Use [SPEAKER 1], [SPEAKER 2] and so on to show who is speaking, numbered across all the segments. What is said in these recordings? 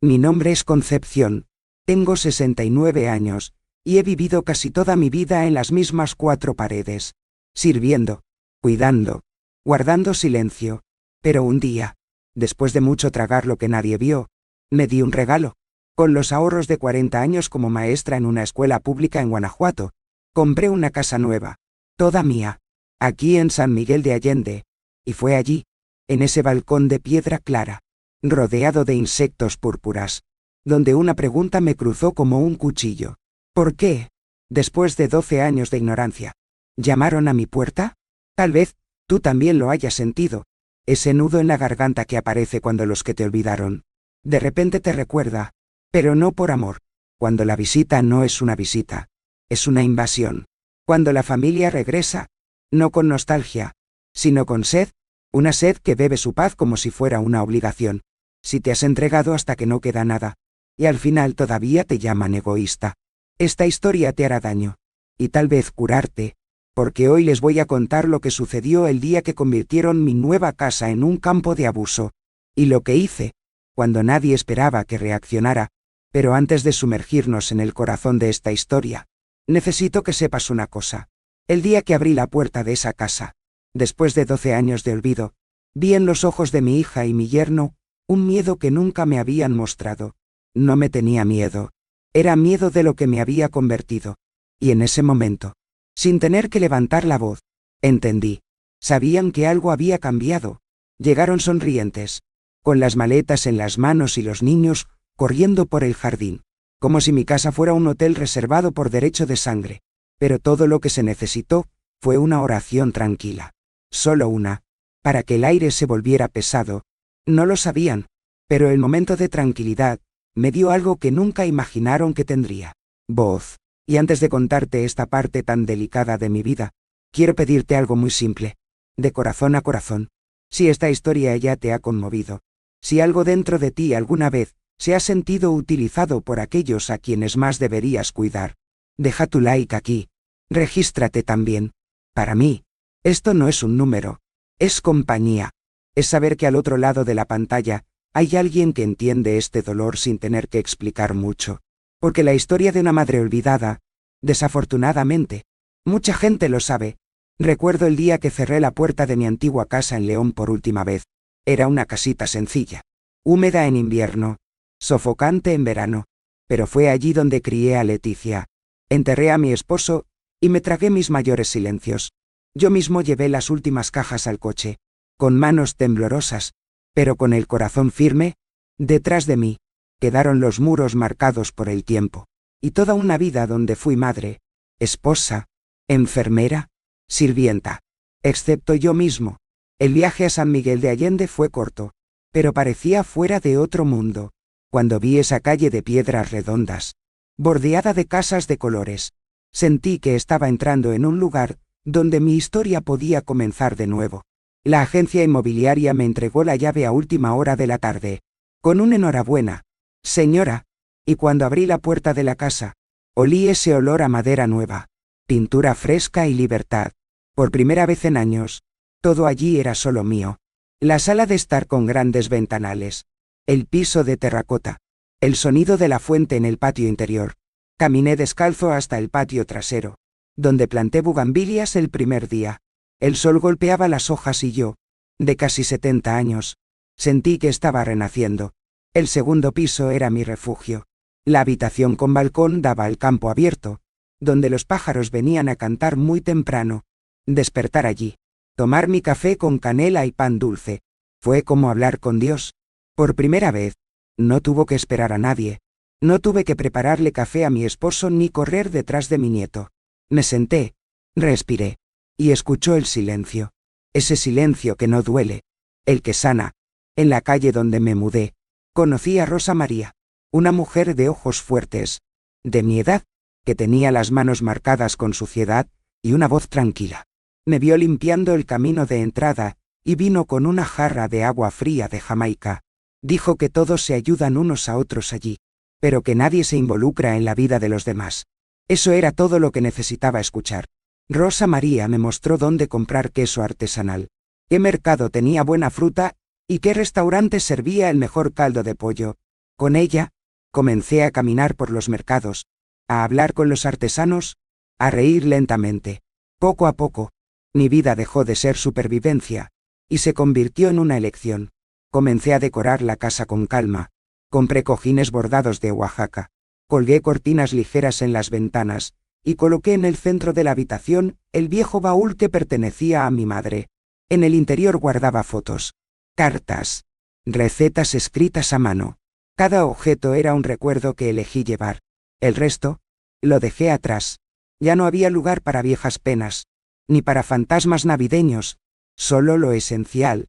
[SPEAKER 1] Mi nombre es Concepción, tengo 69 años, y he vivido casi toda mi vida en las mismas 4 paredes, sirviendo, cuidando, guardando silencio. Pero un día, después de mucho tragar lo que nadie vio, me di un regalo. Con los ahorros de 40 años como maestra en una escuela pública en Guanajuato, compré una casa nueva, toda mía, aquí en San Miguel de Allende, y fue allí, en ese balcón de piedra clara, rodeado de insectos púrpuras, donde una pregunta me cruzó como un cuchillo. ¿Por qué, después de 12 años de ignorancia, llamaron a mi puerta? Tal vez tú también lo hayas sentido, ese nudo en la garganta que aparece cuando los que te olvidaron de repente te recuerda, pero no por amor. Cuando la visita no es una visita, es una invasión. Cuando la familia regresa, no con nostalgia, sino con sed, una sed que bebe su paz como si fuera una obligación. Si te has entregado hasta que no queda nada, y al final todavía te llaman egoísta. Esta historia te hará daño, y tal vez curarte, porque hoy les voy a contar lo que sucedió el día que convirtieron mi nueva casa en un campo de abuso, y lo que hice, cuando nadie esperaba que reaccionara. Pero antes de sumergirnos en el corazón de esta historia, necesito que sepas una cosa. El día que abrí la puerta de esa casa, después de 12 años de olvido, vi en los ojos de mi hija y mi yerno un miedo que nunca me habían mostrado. No me tenía miedo, era miedo de lo que me había convertido. Y en ese momento, sin tener que levantar la voz, entendí. Sabían que algo había cambiado. Llegaron sonrientes, con las maletas en las manos y los niños corriendo por el jardín, como si mi casa fuera un hotel reservado por derecho de sangre. Pero todo lo que se necesitó fue una oración tranquila. Solo una, para que el aire se volviera pesado. No lo sabían, pero el momento de tranquilidad me dio algo que nunca imaginaron que tendría: voz. Y antes de contarte esta parte tan delicada de mi vida, quiero pedirte algo muy simple, de corazón a corazón. Si esta historia ya te ha conmovido, si algo dentro de ti alguna vez se ha sentido utilizado por aquellos a quienes más deberías cuidar, deja tu like aquí, regístrate también. Para mí, esto no es un número, es compañía, es saber que al otro lado de la pantalla hay alguien que entiende este dolor sin tener que explicar mucho. Porque la historia de una madre olvidada, desafortunadamente, mucha gente lo sabe. Recuerdo el día que cerré la puerta de mi antigua casa en León por última vez. Era una casita sencilla, húmeda en invierno, sofocante en verano, pero fue allí donde crié a Leticia. Enterré a mi esposo, y me tragué mis mayores silencios. Yo mismo llevé las últimas cajas al coche, con manos temblorosas, pero con el corazón firme. Detrás de mí quedaron los muros marcados por el tiempo, y toda una vida donde fui madre, esposa, enfermera, sirvienta. Excepto yo mismo. El viaje a San Miguel de Allende fue corto, pero parecía fuera de otro mundo. Cuando vi esa calle de piedras redondas, bordeada de casas de colores, sentí que estaba entrando en un lugar donde mi historia podía comenzar de nuevo. La agencia inmobiliaria me entregó la llave a última hora de la tarde, con un enhorabuena, señora, y cuando abrí la puerta de la casa, olí ese olor a madera nueva, pintura fresca y libertad. Por primera vez en años, todo allí era solo mío. La sala de estar con grandes ventanales, el piso de terracota, el sonido de la fuente en el patio interior. Caminé descalzo hasta el patio trasero, donde planté bugambilias el primer día. El sol golpeaba las hojas y yo, de casi 70 años, sentí que estaba renaciendo. El segundo piso era mi refugio. La habitación con balcón daba al campo abierto, donde los pájaros venían a cantar muy temprano. Despertar allí, tomar mi café con canela y pan dulce, fue como hablar con Dios. Por primera vez, no tuvo que esperar a nadie. No tuve que prepararle café a mi esposo ni correr detrás de mi nieto. Me senté, respiré, y escuchó el silencio. Ese silencio que no duele, el que sana. En la calle donde me mudé, conocí a Rosa María, una mujer de ojos fuertes, de mi edad, que tenía las manos marcadas con suciedad, y una voz tranquila. Me vio limpiando el camino de entrada, y vino con una jarra de agua fría de Jamaica. Dijo que todos se ayudan unos a otros allí, pero que nadie se involucra en la vida de los demás. Eso era todo lo que necesitaba escuchar. Rosa María me mostró dónde comprar queso artesanal, qué mercado tenía buena fruta, y qué restaurante servía el mejor caldo de pollo. Con ella, comencé a caminar por los mercados, a hablar con los artesanos, a reír lentamente. Poco a poco, mi vida dejó de ser supervivencia, y se convirtió en una elección. Comencé a decorar la casa con calma. Compré cojines bordados de Oaxaca. Colgué cortinas ligeras en las ventanas, y coloqué en el centro de la habitación el viejo baúl que pertenecía a mi madre. En el interior guardaba fotos, cartas, recetas escritas a mano. Cada objeto era un recuerdo que elegí llevar. El resto, lo dejé atrás. Ya no había lugar para viejas penas, ni para fantasmas navideños, solo lo esencial.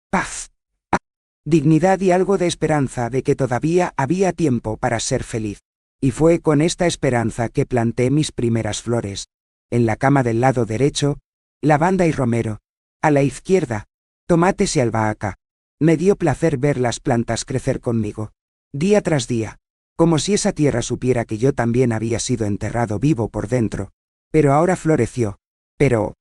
[SPEAKER 1] Paz, dignidad y algo de esperanza de que todavía había tiempo para ser feliz. Y fue con esta esperanza que planté mis primeras flores. En la cama del lado derecho, lavanda y romero. A la izquierda, tomates y albahaca. Me dio placer ver las plantas crecer conmigo, día tras día, como si esa tierra supiera que yo también había sido enterrado vivo por dentro. Pero ahora floreció. Pero,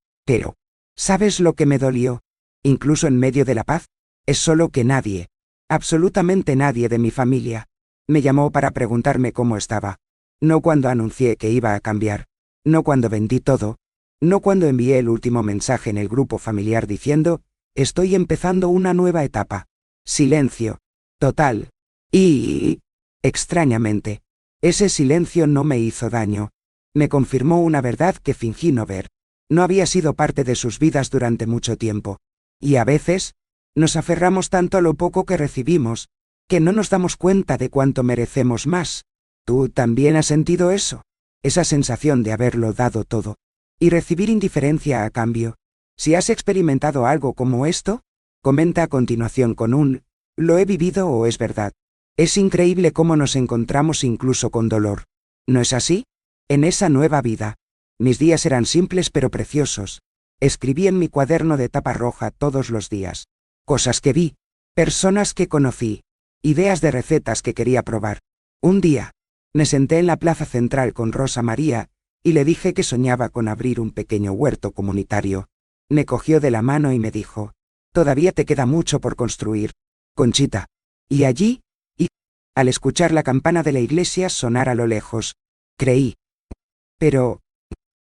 [SPEAKER 1] ¿sabes lo que me dolió? Incluso en medio de la paz, es solo que nadie, absolutamente nadie de mi familia, me llamó para preguntarme cómo estaba. No cuando anuncié que iba a cambiar, no cuando vendí todo, no cuando envié el último mensaje en el grupo familiar diciendo, estoy empezando una nueva etapa. Silencio. Total. Y, extrañamente, ese silencio no me hizo daño. Me confirmó una verdad que fingí no ver. No había sido parte de sus vidas durante mucho tiempo. Y a veces, nos aferramos tanto a lo poco que recibimos, que no nos damos cuenta de cuánto merecemos más. ¿Tú también has sentido eso? Esa sensación de haberlo dado todo, y recibir indiferencia a cambio. Si has experimentado algo como esto, comenta a continuación con un, lo he vivido o es verdad. Es increíble cómo nos encontramos incluso con dolor. ¿No es así? En esa nueva vida. Mis días eran simples pero preciosos. Escribí en mi cuaderno de tapa roja todos los días. Cosas que vi, personas que conocí, ideas de recetas que quería probar. Un día, me senté en la plaza central con Rosa María, y le dije que soñaba con abrir un pequeño huerto comunitario. Me cogió de la mano y me dijo, todavía te queda mucho por construir, Conchita. Y allí, al escuchar la campana de la iglesia sonar a lo lejos, creí. Pero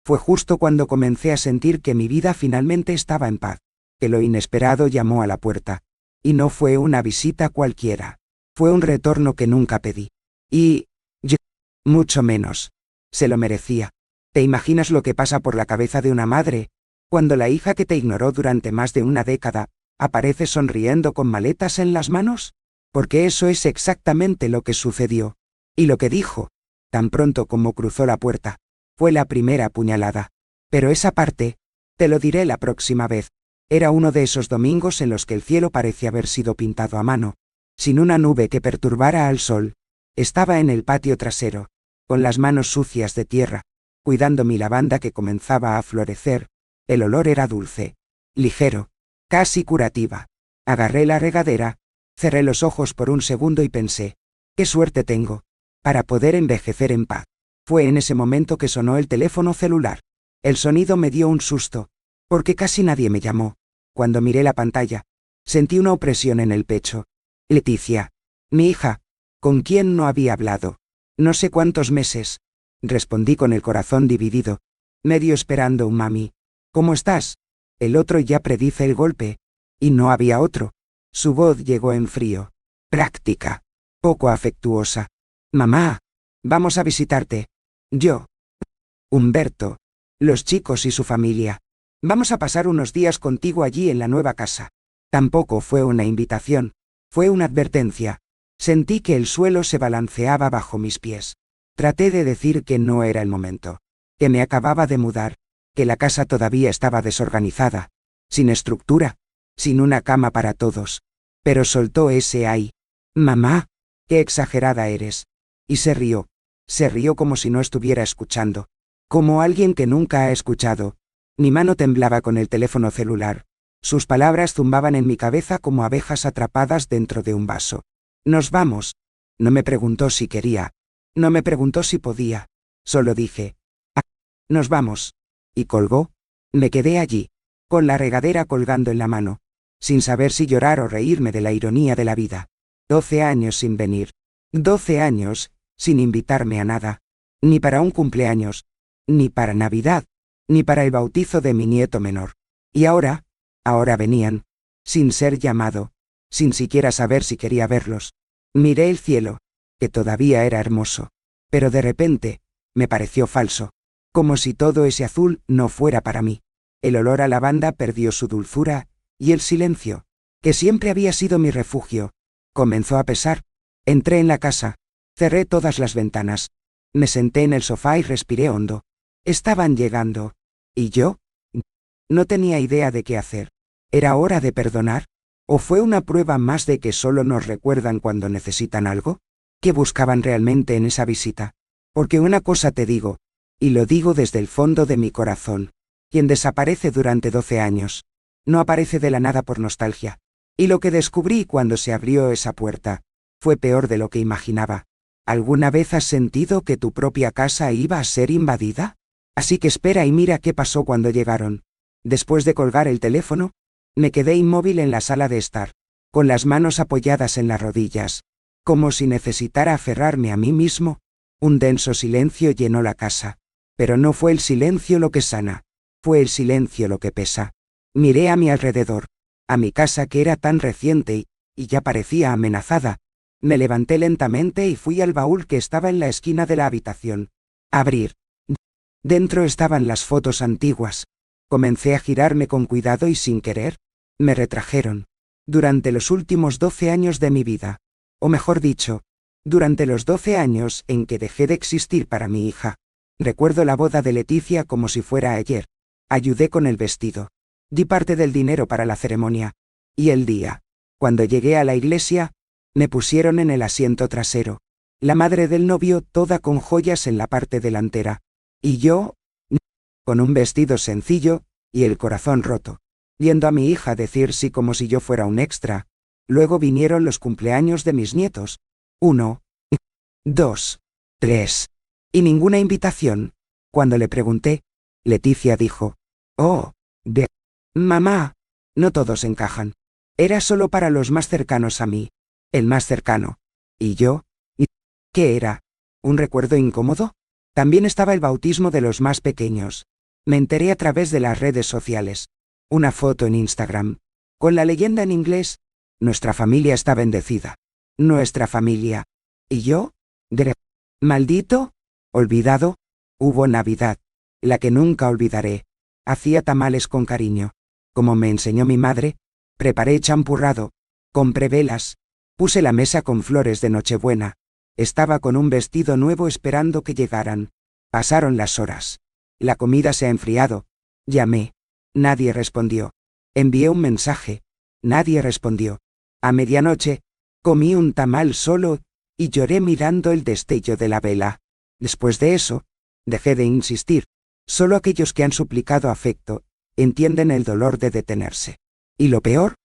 [SPEAKER 1] fue justo cuando comencé a sentir que mi vida finalmente estaba en paz, que lo inesperado llamó a la puerta. Y no fue una visita cualquiera. Fue un retorno que nunca pedí. Y yo, mucho menos, se lo merecía. ¿Te imaginas lo que pasa por la cabeza de una madre, cuando la hija que te ignoró durante más de una década, aparece sonriendo con maletas en las manos? Porque eso es exactamente lo que sucedió. Y lo que dijo, tan pronto como cruzó la puerta, fue la primera puñalada. Pero esa parte, te lo diré la próxima vez. Era uno de esos domingos en los que el cielo parece haber sido pintado a mano, sin una nube que perturbara al sol. Estaba en el patio trasero, con las manos sucias de tierra, cuidando mi lavanda que comenzaba a florecer. El olor era dulce, ligero, casi curativa. Agarré la regadera, cerré los ojos por un segundo y pensé, qué suerte tengo, para poder envejecer en paz. Fue en ese momento que sonó el teléfono celular. El sonido me dio un susto, porque casi nadie me llamó. Cuando miré la pantalla, sentí una opresión en el pecho. Leticia, mi hija, ¿con quién no había hablado? No sé cuántos meses. Respondí con el corazón dividido, medio esperando un mami. ¿Cómo estás? El otro ya predice el golpe. Y no había otro. Su voz llegó en frío, práctica, poco afectuosa. Mamá, vamos a visitarte. Yo. Humberto. Los chicos y su familia. Vamos a pasar unos días contigo allí en la nueva casa. Tampoco fue una invitación, fue una advertencia. Sentí que el suelo se balanceaba bajo mis pies. Traté de decir que no era el momento, que me acababa de mudar, que la casa todavía estaba desorganizada, sin estructura, sin una cama para todos. Pero soltó ese ay. Mamá, qué exagerada eres. Y se rió como si no estuviera escuchando, como alguien que nunca ha escuchado. Mi mano temblaba con el teléfono celular. Sus palabras zumbaban en mi cabeza como abejas atrapadas dentro de un vaso. Nos vamos. No me preguntó si quería. No me preguntó si podía. Solo dije, ah, nos vamos. Y colgó. Me quedé allí, con la regadera colgando en la mano, sin saber si llorar o reírme de la ironía de la vida. 12 años sin venir. 12 años, sin invitarme a nada. Ni para un cumpleaños, ni para Navidad, ni para el bautizo de mi nieto menor. Y ahora venían, sin ser llamado, sin siquiera saber si quería verlos. Miré el cielo, que todavía era hermoso, pero de repente, me pareció falso, como si todo ese azul no fuera para mí. El olor a lavanda perdió su dulzura, y el silencio, que siempre había sido mi refugio, comenzó a pesar. Entré en la casa, cerré todas las ventanas, me senté en el sofá y respiré hondo. Estaban llegando, y yo no tenía idea de qué hacer. ¿Era hora de perdonar? ¿O fue una prueba más de que solo nos recuerdan cuando necesitan algo? ¿Qué buscaban realmente en esa visita? Porque una cosa te digo, y lo digo desde el fondo de mi corazón, quien desaparece durante 12 años, no aparece de la nada por nostalgia. Y lo que descubrí cuando se abrió esa puerta, fue peor de lo que imaginaba. ¿Alguna vez has sentido que tu propia casa iba a ser invadida? Así que espera y mira qué pasó cuando llegaron. Después de colgar el teléfono, me quedé inmóvil en la sala de estar, con las manos apoyadas en las rodillas, como si necesitara aferrarme a mí mismo. Un denso silencio llenó la casa, pero no fue el silencio lo que sana, fue el silencio lo que pesa. Miré a mi alrededor, a mi casa que era tan reciente y ya parecía amenazada. Me levanté lentamente y fui al baúl que estaba en la esquina de la habitación. Abrir. Dentro estaban las fotos antiguas. Comencé a girarme con cuidado y sin querer, me retrajeron. Durante los últimos 12 años de mi vida, o mejor dicho, durante los 12 años en que dejé de existir para mi hija. Recuerdo la boda de Leticia como si fuera ayer. Ayudé con el vestido. Di parte del dinero para la ceremonia. Y el día, cuando llegué a la iglesia, me pusieron en el asiento trasero. La madre del novio toda con joyas en la parte delantera. Y yo, con un vestido sencillo, y el corazón roto, viendo a mi hija decir sí como si yo fuera un extra. Luego vinieron los cumpleaños de mis nietos. 1, 2, 3. Y ninguna invitación. Cuando le pregunté, Leticia dijo, «Oh, mamá, no todos encajan. Era solo para los más cercanos a mí. El más cercano. ¿Y yo? ¿Qué era? ¿Un recuerdo incómodo? También estaba el bautismo de los más pequeños. Me enteré a través de las redes sociales. Una foto en Instagram, con la leyenda en inglés, «Nuestra familia está bendecida». Nuestra familia. ¿Y yo? ¿Maldito? ¿Olvidado? Hubo Navidad, la que nunca olvidaré. Hacía tamales con cariño. Como me enseñó mi madre, preparé champurrado, compré velas, puse la mesa con flores de Nochebuena. Estaba con un vestido nuevo esperando que llegaran. Pasaron las horas. La comida se ha enfriado. Llamé. Nadie respondió. Envié un mensaje. Nadie respondió. A medianoche, comí un tamal solo, y lloré mirando el destello de la vela. Después de eso, dejé de insistir. Solo aquellos que han suplicado afecto, entienden el dolor de detenerse. Y lo peor,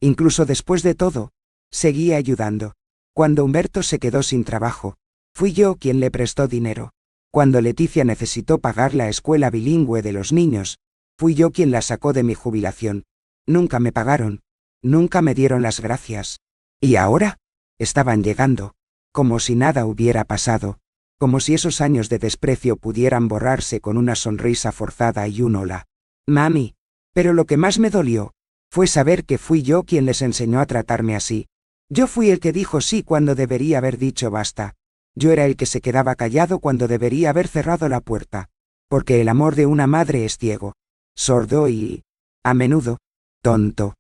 [SPEAKER 1] incluso después de todo, seguí ayudando. Cuando Humberto se quedó sin trabajo, fui yo quien le prestó dinero. Cuando Leticia necesitó pagar la escuela bilingüe de los niños, fui yo quien la sacó de mi jubilación. Nunca me pagaron, nunca me dieron las gracias. Y ahora, estaban llegando, como si nada hubiera pasado, como si esos años de desprecio pudieran borrarse con una sonrisa forzada y un hola. Mami. Pero lo que más me dolió, fue saber que fui yo quien les enseñó a tratarme así. Yo fui el que dijo sí cuando debería haber dicho basta. Yo era el que se quedaba callado cuando debería haber cerrado la puerta. Porque el amor de una madre es ciego, sordo y, a menudo, tonto.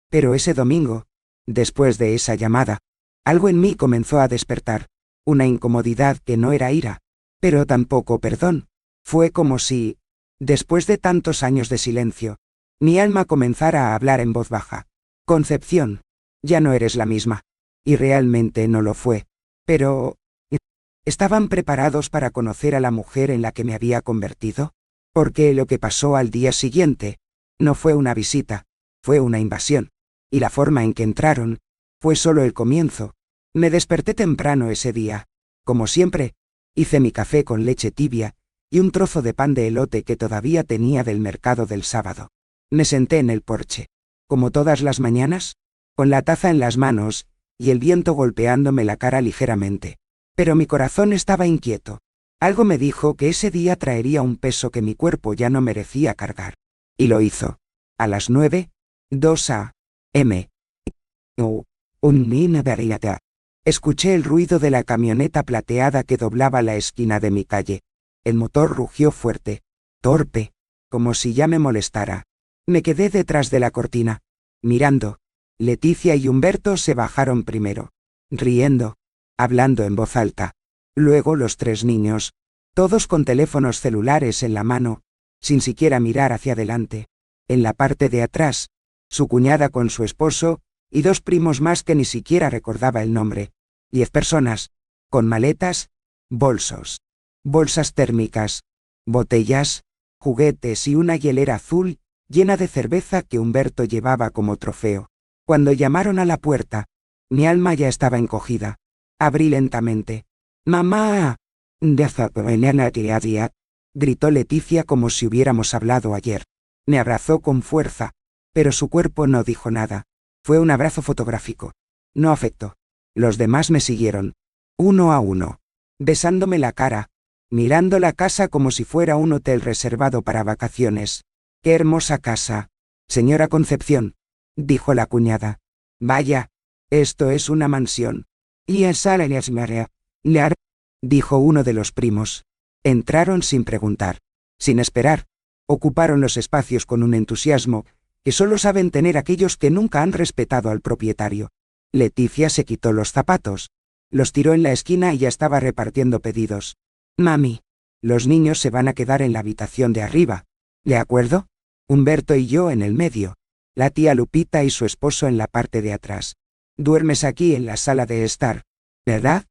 [SPEAKER 1] Pero ese domingo, después de esa llamada, algo en mí comenzó a despertar. Una incomodidad que no era ira, pero tampoco perdón. Fue como si, después de tantos años de silencio, mi alma comenzara a hablar en voz baja. Concepción, ya no eres la misma. Y realmente no lo fue. Pero, ¿estaban preparados para conocer a la mujer en la que me había convertido? Porque lo que pasó al día siguiente, no fue una visita, fue una invasión. Y la forma en que entraron, fue solo el comienzo. Me desperté temprano ese día. Como siempre, hice mi café con leche tibia y un trozo de pan de elote que todavía tenía del mercado del sábado. Me senté en el porche, como todas las mañanas, con la taza en las manos y el viento golpeándome la cara ligeramente. Pero mi corazón estaba inquieto. Algo me dijo que ese día traería un peso que mi cuerpo ya no merecía cargar. Y lo hizo. A las 9:02 a.m. Escuché el ruido de la camioneta plateada que doblaba la esquina de mi calle. El motor rugió fuerte, torpe, como si ya me molestara. Me quedé detrás de la cortina, mirando. Leticia y Humberto se bajaron primero, riendo, hablando en voz alta. Luego los 3 niños, todos con teléfonos celulares en la mano, sin siquiera mirar hacia adelante. En la parte de atrás, su cuñada con su esposo, y 2 primos más que ni siquiera recordaba el nombre. 10 personas, con maletas, bolsos, bolsas térmicas, botellas, juguetes y una hielera azul llena de cerveza que Humberto llevaba como trofeo. Cuando llamaron a la puerta, mi alma ya estaba encogida. Abrí lentamente. «¡Mamá!», gritó Leticia como si hubiéramos hablado ayer. Me abrazó con fuerza, pero su cuerpo no dijo nada. Fue un abrazo fotográfico. No afectó. Los demás me siguieron, uno a uno, besándome la cara, mirando la casa como si fuera un hotel reservado para vacaciones. «¡Qué hermosa casa, señora Concepción!», dijo la cuñada. «Vaya, esto es una mansión». «Y esa dijo uno de los primos. Entraron sin preguntar, sin esperar. Ocuparon los espacios con un entusiasmo que solo saben tener aquellos que nunca han respetado al propietario. Leticia se quitó los zapatos, los tiró en la esquina y ya estaba repartiendo pedidos. «Mami, los niños se van a quedar en la habitación de arriba, ¿de acuerdo? Humberto y yo en el medio, la tía Lupita y su esposo en la parte de atrás. Duermes aquí en la sala de estar, ¿verdad?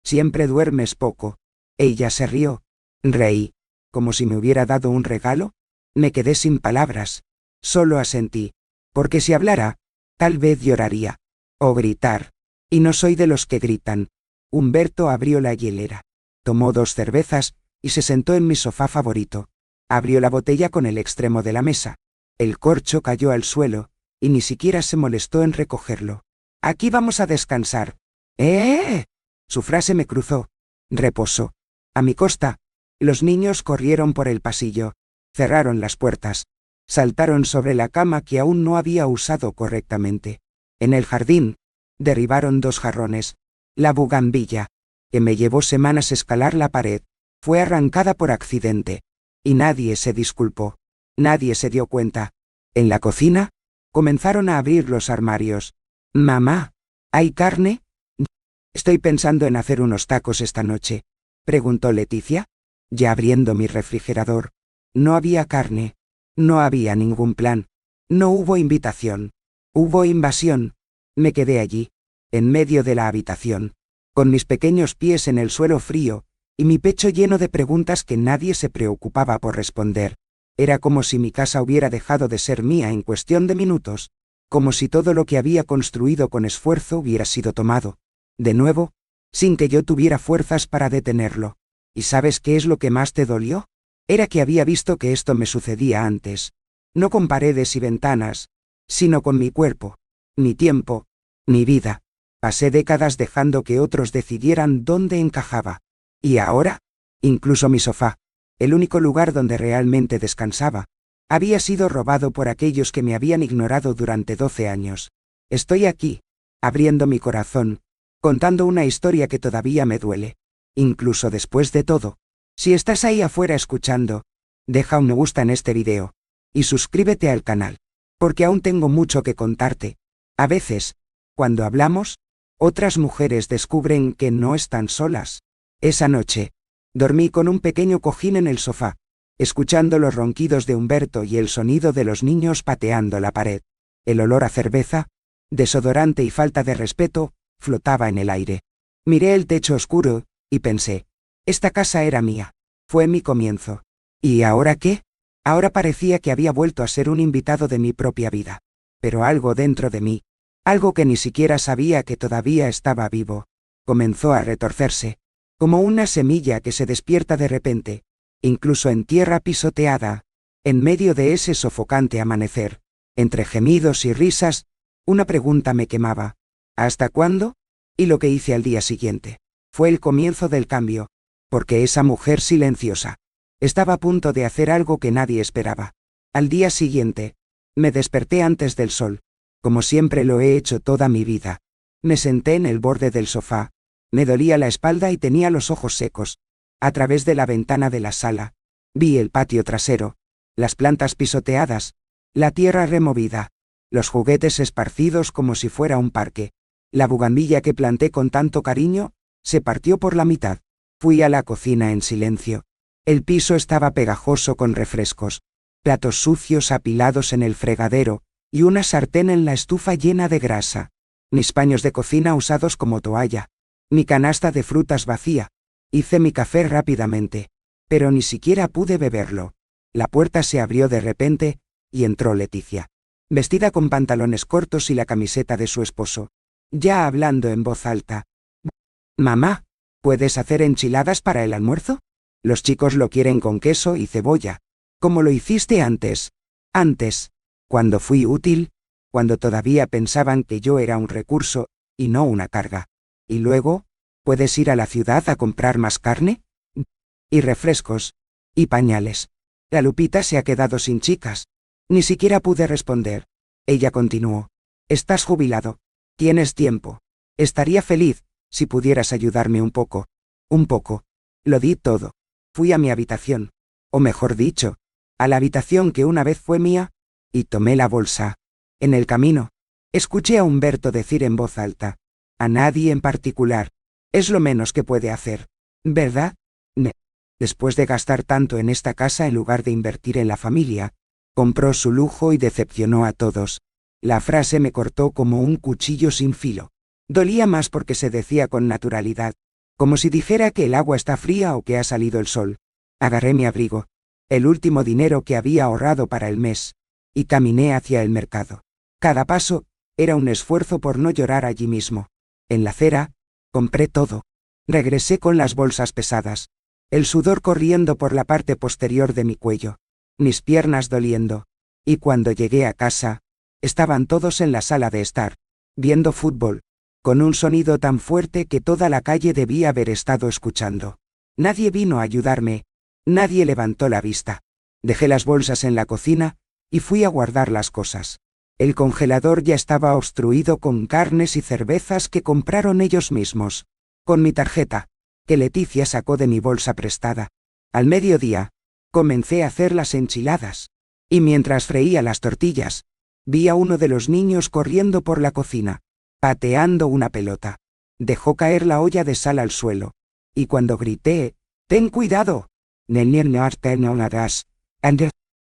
[SPEAKER 1] Siempre duermes poco». Ella se rió. Reí, como si me hubiera dado un regalo. Me quedé sin palabras. Solo asentí, porque si hablara, tal vez lloraría. O gritar. Y no soy de los que gritan. Humberto abrió la hielera, tomó 2 cervezas, y se sentó en mi sofá favorito. Abrió la botella con el extremo de la mesa. El corcho cayó al suelo, y ni siquiera se molestó en recogerlo. «Aquí vamos a descansar». Su frase me cruzó. Reposó. A mi costa. Los niños corrieron por el pasillo. Cerraron las puertas. Saltaron sobre la cama que aún no había usado correctamente. En el jardín, derribaron 2 jarrones. La bugambilla, que me llevó semanas escalar la pared, fue arrancada por accidente. Y nadie se disculpó. Nadie se dio cuenta. En la cocina, comenzaron a abrir los armarios. «Mamá, ¿hay carne?» «Estoy pensando en hacer unos tacos esta noche», preguntó Leticia, ya abriendo mi refrigerador. No había carne. No había ningún plan. No hubo invitación. Hubo invasión. Me quedé allí, en medio de la habitación, con mis pequeños pies en el suelo frío, y mi pecho lleno de preguntas que nadie se preocupaba por responder. Era como si mi casa hubiera dejado de ser mía en cuestión de minutos, como si todo lo que había construido con esfuerzo hubiera sido tomado, de nuevo, sin que yo tuviera fuerzas para detenerlo. ¿Y sabes qué es lo que más te dolió? Era que había visto que esto me sucedía antes, no con paredes y ventanas, sino con mi cuerpo, mi tiempo, mi vida. Pasé décadas dejando que otros decidieran dónde encajaba. Y ahora, incluso mi sofá, el único lugar donde realmente descansaba, había sido robado por aquellos que me habían ignorado durante 12 años. Estoy aquí, abriendo mi corazón, contando una historia que todavía me duele. Incluso después de todo. Si estás ahí afuera escuchando, deja un me gusta en este video, y suscríbete al canal, porque aún tengo mucho que contarte. A veces, cuando hablamos, otras mujeres descubren que no están solas. Esa noche, dormí con un pequeño cojín en el sofá, escuchando los ronquidos de Humberto y el sonido de los niños pateando la pared. El olor a cerveza, desodorante y falta de respeto, flotaba en el aire. Miré el techo oscuro, y pensé, esta casa era mía. Fue mi comienzo. ¿Y ahora qué? Ahora parecía que había vuelto a ser un invitado de mi propia vida. Pero algo dentro de mí, algo que ni siquiera sabía que todavía estaba vivo, comenzó a retorcerse, como una semilla que se despierta de repente, incluso en tierra pisoteada, en medio de ese sofocante amanecer. Entre gemidos y risas, una pregunta me quemaba. ¿Hasta cuándo? Y lo que hice al día siguiente fue el comienzo del cambio, porque esa mujer silenciosa estaba a punto de hacer algo que nadie esperaba. Al día siguiente, me desperté antes del sol, como siempre lo he hecho toda mi vida. Me senté en el borde del sofá, me dolía la espalda y tenía los ojos secos. A través de la ventana de la sala, vi el patio trasero, las plantas pisoteadas, la tierra removida, los juguetes esparcidos como si fuera un parque. La bugambilla que planté con tanto cariño se partió por la mitad. Fui a la cocina en silencio. El piso estaba pegajoso con refrescos, platos sucios apilados en el fregadero, y una sartén en la estufa llena de grasa. Mis paños de cocina usados como toalla. Mi canasta de frutas vacía. Hice mi café rápidamente, pero ni siquiera pude beberlo. La puerta se abrió de repente, y entró Leticia, vestida con pantalones cortos y la camiseta de su esposo, ya hablando en voz alta. «Mamá, ¿puedes hacer enchiladas para el almuerzo? Los chicos lo quieren con queso y cebolla, como lo hiciste antes. Antes, cuando fui útil, cuando todavía pensaban que yo era un recurso, y no una carga. Y luego, ¿puedes ir a la ciudad a comprar más carne? Y refrescos, y pañales. La Lupita se ha quedado sin chicas». Ni siquiera pude responder. Ella continuó. «Estás jubilado. Tienes tiempo. Estaría feliz si pudieras ayudarme un poco». Un poco. Lo di todo. Fui a mi habitación. O mejor dicho, a la habitación que una vez fue mía, y tomé la bolsa. En el camino, escuché a Humberto decir en voz alta. «A nadie en particular. Es lo menos que puede hacer. ¿Verdad? Después de gastar tanto en esta casa en lugar de invertir en la familia, compró su lujo y decepcionó a todos». La frase me cortó como un cuchillo sin filo. Dolía más porque se decía con naturalidad, como si dijera que el agua está fría o que ha salido el sol. Agarré mi abrigo, el último dinero que había ahorrado para el mes, y caminé hacia el mercado. Cada paso era un esfuerzo por no llorar allí mismo. En la acera, compré todo. Regresé con las bolsas pesadas, el sudor corriendo por la parte posterior de mi cuello, mis piernas doliendo, y cuando llegué a casa, estaban todos en la sala de estar, viendo fútbol, con un sonido tan fuerte que toda la calle debía haber estado escuchando. Nadie vino a ayudarme, nadie levantó la vista. Dejé las bolsas en la cocina, y fui a guardar las cosas. El congelador ya estaba obstruido con carnes y cervezas que compraron ellos mismos, con mi tarjeta, que Leticia sacó de mi bolsa prestada. Al mediodía, comencé a hacer las enchiladas, y mientras freía las tortillas, vi a uno de los niños corriendo por la cocina, pateando una pelota. Dejó caer la olla de sal al suelo, y cuando grité, «¡Ten cuidado!»,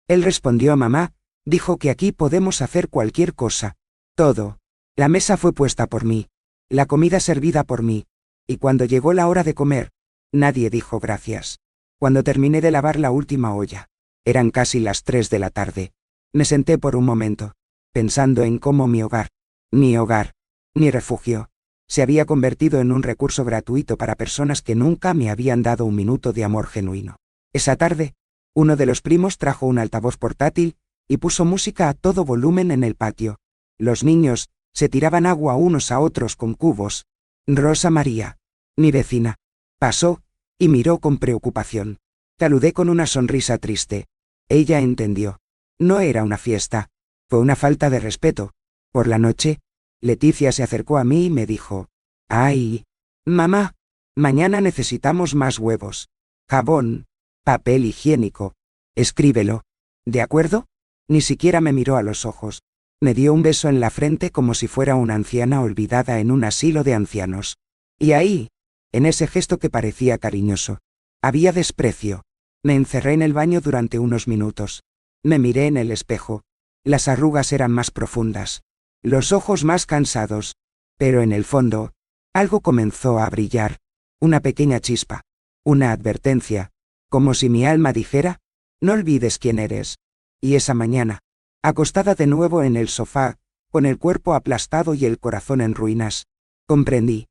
[SPEAKER 1] él respondió: «Mamá, dijo que aquí podemos hacer cualquier cosa. Todo». La mesa fue puesta por mí, la comida servida por mí, y cuando llegó la hora de comer, nadie dijo gracias. Cuando terminé de lavar la última olla, eran casi las 3 de la tarde. Me senté por un momento, pensando en cómo mi hogar, mi refugio, se había convertido en un recurso gratuito para personas que nunca me habían dado un minuto de amor genuino. Esa tarde, uno de los primos trajo un altavoz portátil y puso música a todo volumen en el patio. Los niños se tiraban agua unos a otros con cubos. Rosa María, mi vecina, pasó y miró con preocupación. Saludé con una sonrisa triste. Ella entendió. No era una fiesta, fue una falta de respeto. Por la noche, Leticia se acercó a mí y me dijo: «Ay, mamá, mañana necesitamos más huevos, jabón, papel higiénico. Escríbelo. ¿De acuerdo?». Ni siquiera me miró a los ojos. Me dio un beso en la frente como si fuera una anciana olvidada en un asilo de ancianos. Y ahí, en ese gesto que parecía cariñoso, había desprecio. Me encerré en el baño durante unos minutos. Me miré en el espejo. Las arrugas eran más profundas, los ojos más cansados, pero en el fondo, algo comenzó a brillar, una pequeña chispa, una advertencia, como si mi alma dijera: «No olvides quién eres». Y esa mañana, acostada de nuevo en el sofá, con el cuerpo aplastado y el corazón en ruinas, comprendí.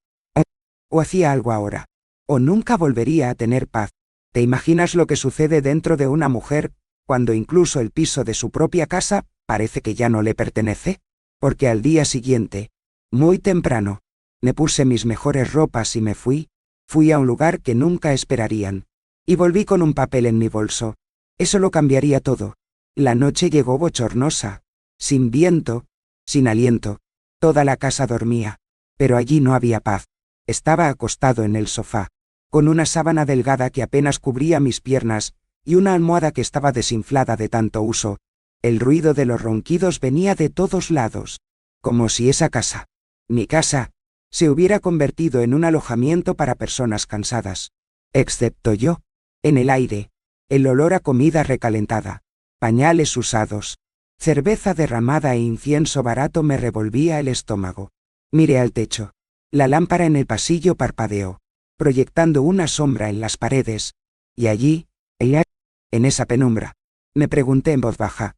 [SPEAKER 1] O hacía algo ahora, o nunca volvería a tener paz. ¿Te imaginas lo que sucede dentro de una mujer, cuando incluso el piso de su propia casa parece que ya no le pertenece? Porque al día siguiente, Muy temprano. Me puse mis mejores ropas y me fui. Fui a un lugar que nunca esperarían. Y volví con un papel en mi bolso. Eso lo cambiaría todo. La noche llegó bochornosa. Sin viento, sin aliento. Toda la casa dormía. Pero allí no había paz. Estaba acostado en el sofá, con una sábana delgada que apenas cubría mis piernas, y una almohada que estaba desinflada de tanto uso. El ruido de los ronquidos venía de todos lados. Como si esa casa, mi casa, se hubiera convertido en un alojamiento para personas cansadas. Excepto yo. En el aire, el olor a comida recalentada, pañales usados, cerveza derramada e incienso barato me revolvía el estómago. Miré al techo. La lámpara en el pasillo parpadeó, proyectando una sombra en las paredes, y allí, en esa penumbra, me pregunté en voz baja,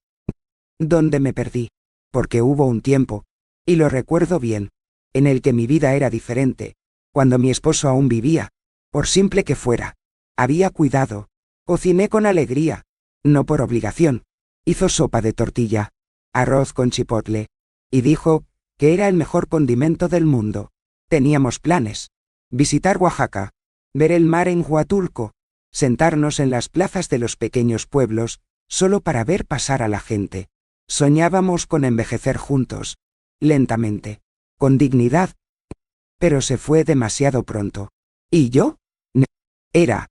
[SPEAKER 1] ¿dónde me perdí? Porque hubo un tiempo, y lo recuerdo bien, en el que mi vida era diferente, cuando mi esposo aún vivía, por simple que fuera. Había cuidado, cociné con alegría, no por obligación. Hizo sopa de tortilla, arroz con chipotle, y dijo que era el mejor condimento del mundo. Teníamos planes. Visitar Oaxaca, ver el mar en Huatulco, sentarnos en las plazas de los pequeños pueblos, solo para ver pasar a la gente. Soñábamos con envejecer juntos, lentamente, con dignidad. Pero se fue demasiado pronto. ¿Y yo? Era.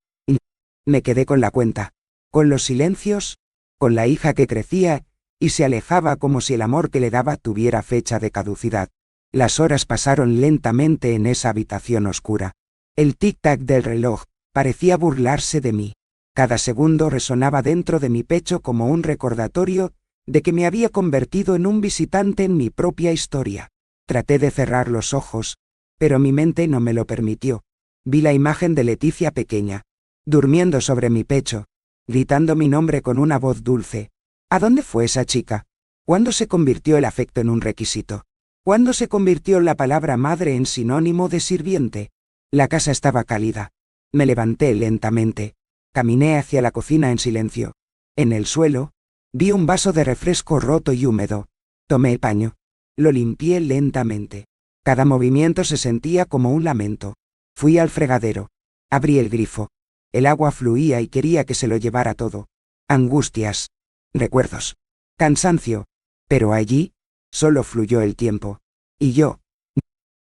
[SPEAKER 1] Me quedé con la cuenta, con los silencios, con la hija que crecía, y se alejaba como si el amor que le daba tuviera fecha de caducidad. Las horas pasaron lentamente en esa habitación oscura. El tic-tac del reloj parecía burlarse de mí. Cada segundo resonaba dentro de mi pecho como un recordatorio de que me había convertido en un visitante en mi propia historia. Traté de cerrar los ojos, pero mi mente no me lo permitió. Vi la imagen de Leticia pequeña, durmiendo sobre mi pecho, gritando mi nombre con una voz dulce. ¿A dónde fue esa chica? ¿Cuándo se convirtió el afecto en un requisito? ¿Cuándo se convirtió la palabra madre en sinónimo de sirviente? La casa estaba cálida. Me levanté lentamente. Caminé hacia la cocina en silencio. En el suelo, vi un vaso de refresco roto y húmedo. Tomé el paño. Lo limpié lentamente. Cada movimiento se sentía como un lamento. Fui al fregadero. Abrí el grifo. El agua fluía y quería que se lo llevara todo. Angustias. Recuerdos. Cansancio. Pero allí, solo fluyó el tiempo. Y yo.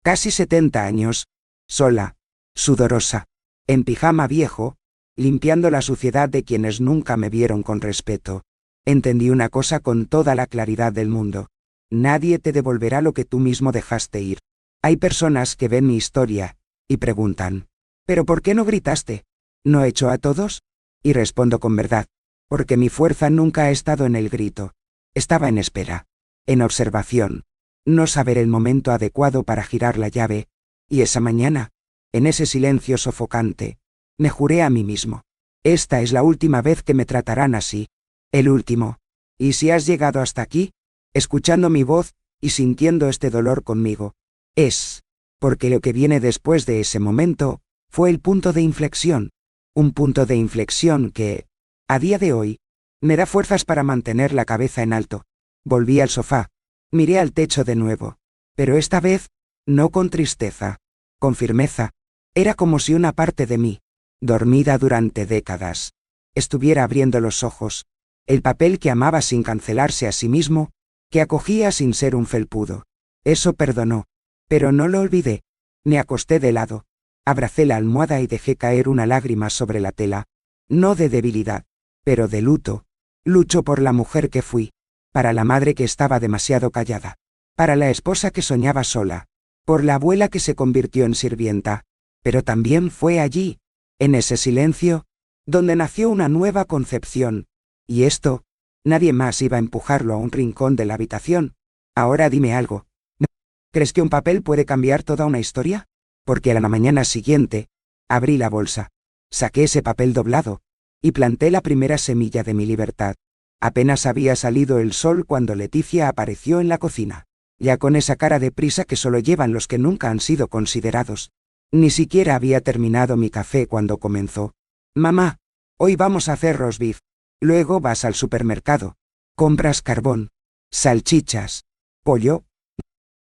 [SPEAKER 1] Casi 70 años. Sola. Sudorosa. En pijama viejo. Limpiando la suciedad de quienes nunca me vieron con respeto. Entendí una cosa con toda la claridad del mundo. Nadie te devolverá lo que tú mismo dejaste ir. Hay personas que ven mi historia, y preguntan, ¿pero por qué no gritaste? ¿No echó a todos? Y respondo con verdad, porque mi fuerza nunca ha estado en el grito. Estaba en espera, en observación, no saber el momento adecuado para girar la llave, y esa mañana, en ese silencio sofocante, me juré a mí mismo, esta es la última vez que me tratarán así, el último. Y si has llegado hasta aquí, escuchando mi voz y sintiendo este dolor conmigo, es porque lo que viene después de ese momento fue el punto de inflexión, un punto de inflexión que, a día de hoy, me da fuerzas para mantener la cabeza en alto. Volví al sofá, miré al techo de nuevo, pero esta vez, no con tristeza, con firmeza. Era como si una parte de mí, dormida durante décadas, estuviera abriendo los ojos, el papel que amaba sin cancelarse a sí mismo, que acogía sin ser un felpudo. Eso perdonó, pero no lo olvidé. Me acosté de lado, abracé la almohada y dejé caer una lágrima sobre la tela, no de debilidad, pero de luto. Lucho por la mujer que fui, para la madre que estaba demasiado callada, para la esposa que soñaba sola, por la abuela que se convirtió en sirvienta, pero también fue allí, en ese silencio, donde nació una nueva concepción, y esto, nadie más iba a empujarlo a un rincón de la habitación. Ahora dime algo. ¿Crees que un papel puede cambiar toda una historia? Porque a la mañana siguiente, abrí la bolsa, saqué ese papel doblado, y planté la primera semilla de mi libertad. Apenas había salido el sol cuando Leticia apareció en la cocina, ya con esa cara de prisa que solo llevan los que nunca han sido considerados. Ni siquiera había terminado mi café cuando comenzó. Mamá, hoy vamos a hacer roast beef. Luego vas al supermercado. Compras carbón, salchichas, pollo,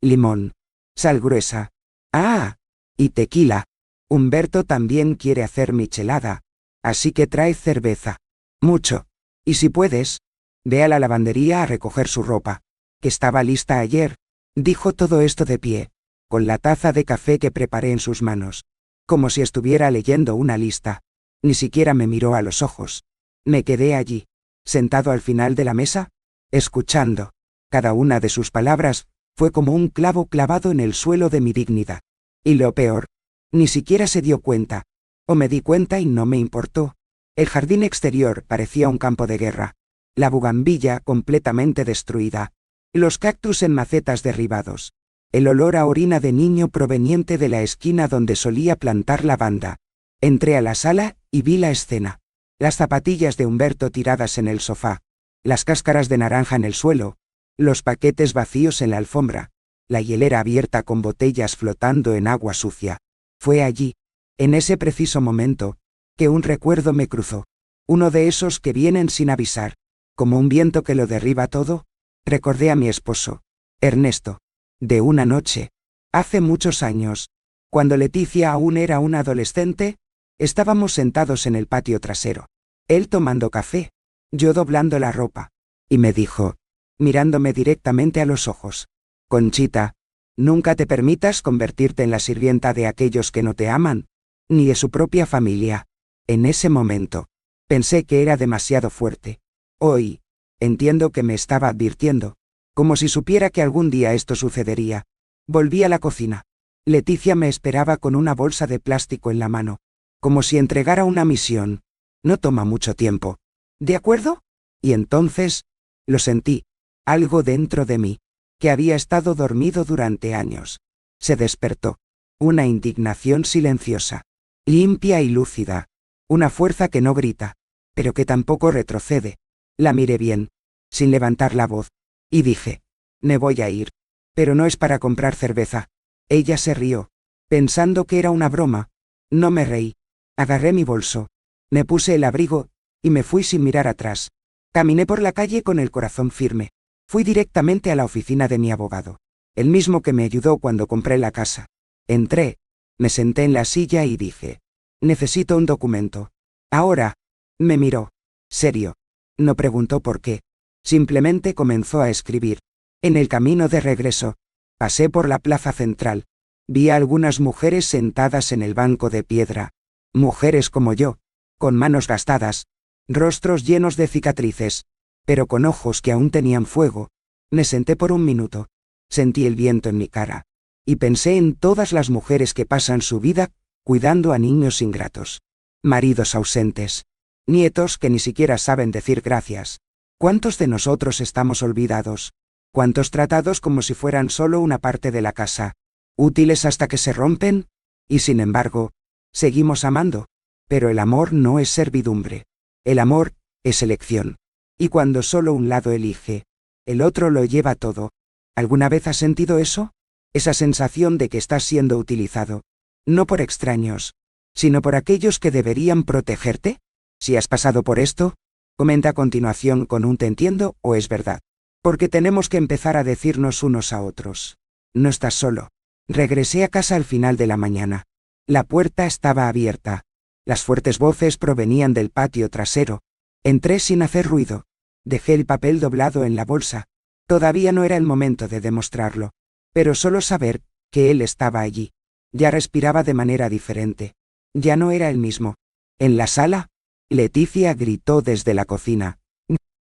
[SPEAKER 1] limón. Sal gruesa. Ah, y tequila. Humberto también quiere hacer michelada, así que trae cerveza. Mucho. Y si puedes, ve a la lavandería a recoger su ropa, que estaba lista ayer. Dijo todo esto de pie, con la taza de café que preparé en sus manos, como si estuviera leyendo una lista. Ni siquiera me miró a los ojos. Me quedé allí, sentado al final de la mesa, escuchando. Cada una de sus palabras fue como un clavo clavado en el suelo de mi dignidad. Y lo peor, ni siquiera se dio cuenta. O me di cuenta y no me importó. El jardín exterior parecía un campo de guerra. La bugambilla completamente destruida. Los cactus en macetas derribados. El olor a orina de niño proveniente de la esquina donde solía plantar lavanda. Entré a la sala y vi la escena. Las zapatillas de Humberto tiradas en el sofá. Las cáscaras de naranja en el suelo. Los paquetes vacíos en la alfombra. La hielera abierta con botellas flotando en agua sucia. Fue allí, en ese preciso momento, que un recuerdo me cruzó. Uno de esos que vienen sin avisar, como un viento que lo derriba todo. Recordé a mi esposo, Ernesto, de una noche, hace muchos años, cuando Leticia aún era una adolescente. Estábamos sentados en el patio trasero, él tomando café, yo doblando la ropa, y me dijo, mirándome directamente a los ojos: Conchita, nunca te permitas convertirte en la sirvienta de aquellos que no te aman, ni de su propia familia. En ese momento, pensé que era demasiado fuerte. Hoy, entiendo que me estaba advirtiendo, como si supiera que algún día esto sucedería. Volví a la cocina. Leticia me esperaba con una bolsa de plástico en la mano, como si entregara una misión. No toma mucho tiempo. ¿De acuerdo? Y entonces, lo sentí, algo dentro de mí, que había estado dormido durante años. Se despertó. Una indignación silenciosa, limpia y lúcida. Una fuerza que no grita, pero que tampoco retrocede. La miré bien, sin levantar la voz, y dije: me voy a ir. Pero no es para comprar cerveza. Ella se rió, pensando que era una broma. No me reí. Agarré mi bolso, me puse el abrigo, y me fui sin mirar atrás. Caminé por la calle con el corazón firme. Fui directamente a la oficina de mi abogado, el mismo que me ayudó cuando compré la casa. Entré, me senté en la silla y dije: necesito un documento. Ahora. Me miró. Serio. No preguntó por qué. Simplemente comenzó a escribir. En el camino de regreso, pasé por la plaza central. Vi a algunas mujeres sentadas en el banco de piedra. Mujeres como yo, con manos gastadas, rostros llenos de cicatrices, pero con ojos que aún tenían fuego. Me senté por un minuto. Sentí el viento en mi cara. Y pensé en todas las mujeres que pasan su vida cuidando a niños ingratos. Maridos ausentes. Nietos que ni siquiera saben decir gracias. ¿Cuántos de nosotros estamos olvidados? ¿Cuántos tratados como si fueran solo una parte de la casa? Útiles hasta que se rompen. Y sin embargo, seguimos amando. Pero el amor no es servidumbre. El amor es elección. Y cuando solo un lado elige, el otro lo lleva todo. ¿Alguna vez has sentido eso? Esa sensación de que estás siendo utilizado. No por extraños, sino por aquellos que deberían protegerte. Si has pasado por esto, comenta a continuación con un "te entiendo" o "es verdad". Porque tenemos que empezar a decirnos unos a otros: no estás solo. Regresé a casa al final de la mañana. La puerta estaba abierta. Las fuertes voces provenían del patio trasero. Entré sin hacer ruido. Dejé el papel doblado en la bolsa. Todavía no era el momento de demostrarlo. Pero solo saber que él estaba allí. Ya respiraba de manera diferente. Ya no era el mismo. En la sala, Leticia gritó desde la cocina: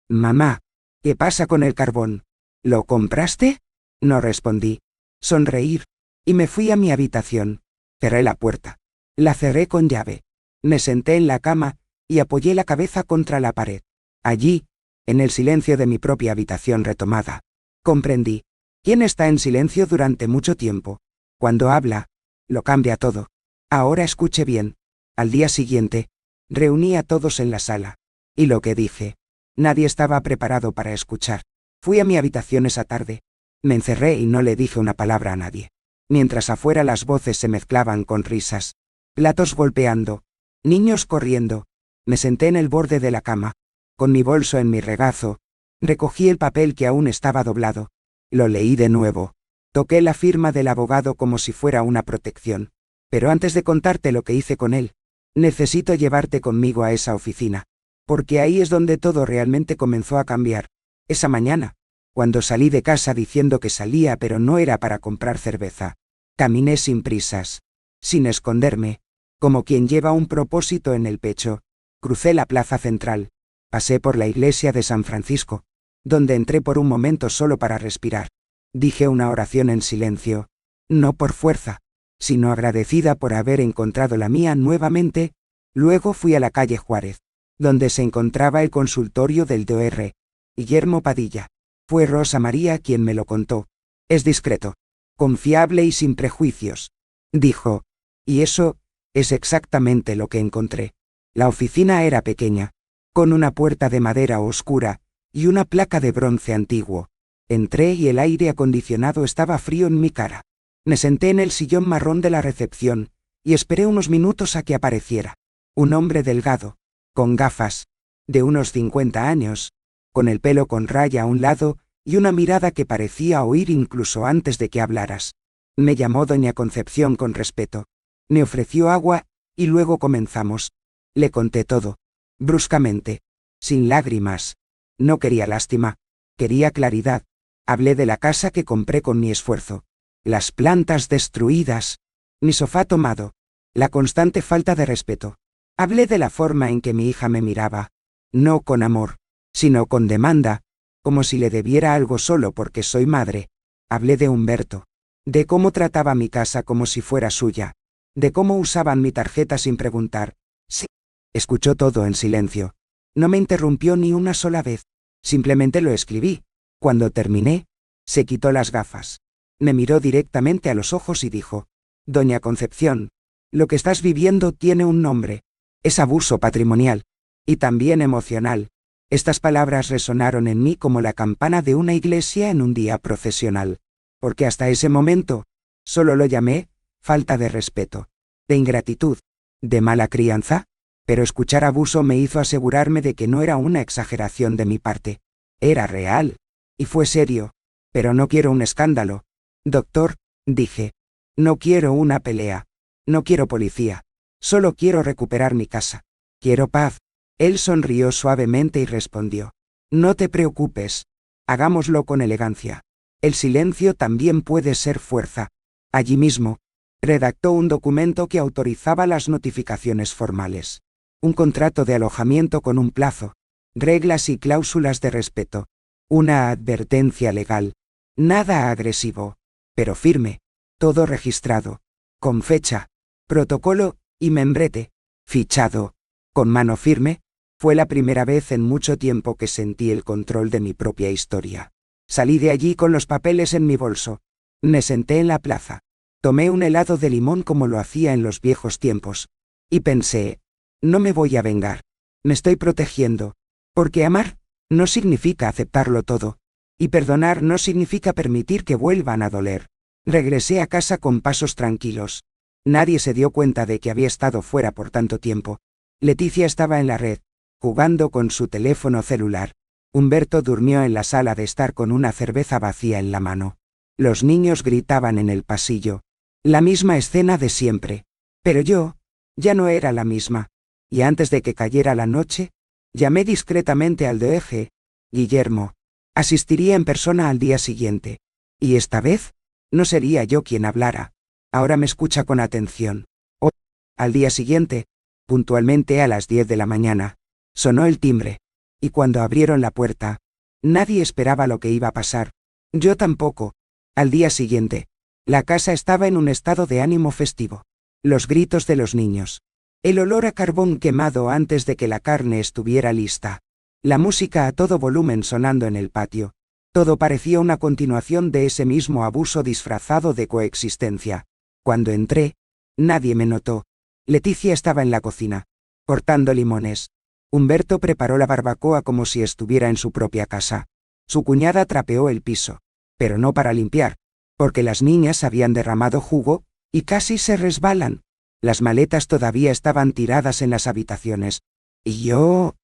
[SPEAKER 1] «Mamá, ¿qué pasa con el carbón? ¿Lo compraste?». No respondí. Sonreí, y me fui a mi habitación. Cerré la puerta. La cerré con llave. Me senté en la cama, y apoyé la cabeza contra la pared. Allí, en el silencio de mi propia habitación retomada, comprendí. ¿Quién está en silencio durante mucho tiempo? Cuando habla, lo cambia todo. Ahora escuche bien. Al día siguiente, reuní a todos en la sala. Y lo que dije, nadie estaba preparado para escuchar. Fui a mi habitación esa tarde. Me encerré y no le dije una palabra a nadie. Mientras afuera las voces se mezclaban con risas. Platos golpeando. Niños corriendo. Me senté en el borde de la cama. Con mi bolso en mi regazo. Recogí el papel que aún estaba doblado. Lo leí de nuevo. Toqué la firma del abogado como si fuera una protección. Pero antes de contarte lo que hice con él, necesito llevarte conmigo a esa oficina. Porque ahí es donde todo realmente comenzó a cambiar. Esa mañana, cuando salí de casa diciendo que salía pero no era para comprar cerveza, caminé sin prisas, sin esconderme, como quien lleva un propósito en el pecho. Crucé la plaza central, pasé por la iglesia de San Francisco, donde entré por un momento solo para respirar. Dije una oración en silencio, no por fuerza, sino agradecida por haber encontrado la mía nuevamente. Luego fui a la calle Juárez, donde se encontraba el consultorio del Dr. Guillermo Padilla. Fue Rosa María quien me lo contó. Es discreto, confiable y sin prejuicios, dijo. Y eso es exactamente lo que encontré. La oficina era pequeña, con una puerta de madera oscura y una placa de bronce antiguo. Entré y el aire acondicionado estaba frío en mi cara. Me senté en el sillón marrón de la recepción y esperé unos minutos a que apareciera. Un hombre delgado, con gafas, de unos 50 años, con el pelo con raya a un lado y una mirada que parecía oír incluso antes de que hablaras. Me llamó doña Concepción con respeto. Me ofreció agua y luego comenzamos. Le conté todo, bruscamente, sin lágrimas. No quería lástima, quería claridad. Hablé de la casa que compré con mi esfuerzo, las plantas destruidas, mi sofá tomado, la constante falta de respeto. Hablé de la forma en que mi hija me miraba, no con amor, sino con demanda, como si le debiera algo solo porque soy madre. Hablé de Humberto, de cómo trataba mi casa como si fuera suya, de cómo usaban mi tarjeta sin preguntar. Sí. Escuchó todo en silencio. No me interrumpió ni una sola vez. Simplemente lo escribí. Cuando terminé, se quitó las gafas. Me miró directamente a los ojos y dijo: Doña Concepción, lo que estás viviendo tiene un nombre. Es abuso patrimonial. Y también emocional. Estas palabras resonaron en mí como la campana de una iglesia en un día procesional. Porque hasta ese momento, solo lo llamé falta de respeto, de ingratitud, de mala crianza. Pero escuchar abuso me hizo asegurarme de que no era una exageración de mi parte. Era real. Y fue serio. Pero no quiero un escándalo. Doctor, dije. No quiero una pelea. No quiero policía. Solo quiero recuperar mi casa. Quiero paz. Él sonrió suavemente y respondió: No te preocupes. Hagámoslo con elegancia. El silencio también puede ser fuerza. Allí mismo, redactó un documento que autorizaba las notificaciones formales. Un contrato de alojamiento con un plazo, reglas y cláusulas de respeto. Una advertencia legal. Nada agresivo, pero firme. Todo registrado. Con fecha, protocolo y membrete. Fichado. Con mano firme. Fue la primera vez en mucho tiempo que sentí el control de mi propia historia. Salí de allí con los papeles en mi bolso. Me senté en la plaza. Tomé un helado de limón como lo hacía en los viejos tiempos. Y pensé: no me voy a vengar. Me estoy protegiendo. Porque amar no significa aceptarlo todo. Y perdonar no significa permitir que vuelvan a doler. Regresé a casa con pasos tranquilos. Nadie se dio cuenta de que había estado fuera por tanto tiempo. Leticia estaba en la red, jugando con su teléfono celular. Humberto durmió en la sala de estar con una cerveza vacía en la mano. Los niños gritaban en el pasillo. La misma escena de siempre. Pero yo, ya no era la misma. Y antes de que cayera la noche, llamé discretamente al Dr. Guillermo. Asistiría en persona al día siguiente. Y esta vez, no sería yo quien hablara. Ahora me escucha con atención. Al día siguiente, puntualmente a las 10 de la mañana, sonó el timbre. Y cuando abrieron la puerta, nadie esperaba lo que iba a pasar. Yo tampoco. Al día siguiente, la casa estaba en un estado de ánimo festivo. Los gritos de los niños. El olor a carbón quemado antes de que la carne estuviera lista. La música a todo volumen sonando en el patio. Todo parecía una continuación de ese mismo abuso disfrazado de coexistencia. Cuando entré, nadie me notó. Leticia estaba en la cocina, cortando limones. Humberto preparó la barbacoa como si estuviera en su propia casa. Su cuñada trapeó el piso, pero no para limpiar, porque las niñas habían derramado jugo, y casi se resbalan. Las maletas todavía estaban tiradas en las habitaciones. Y yo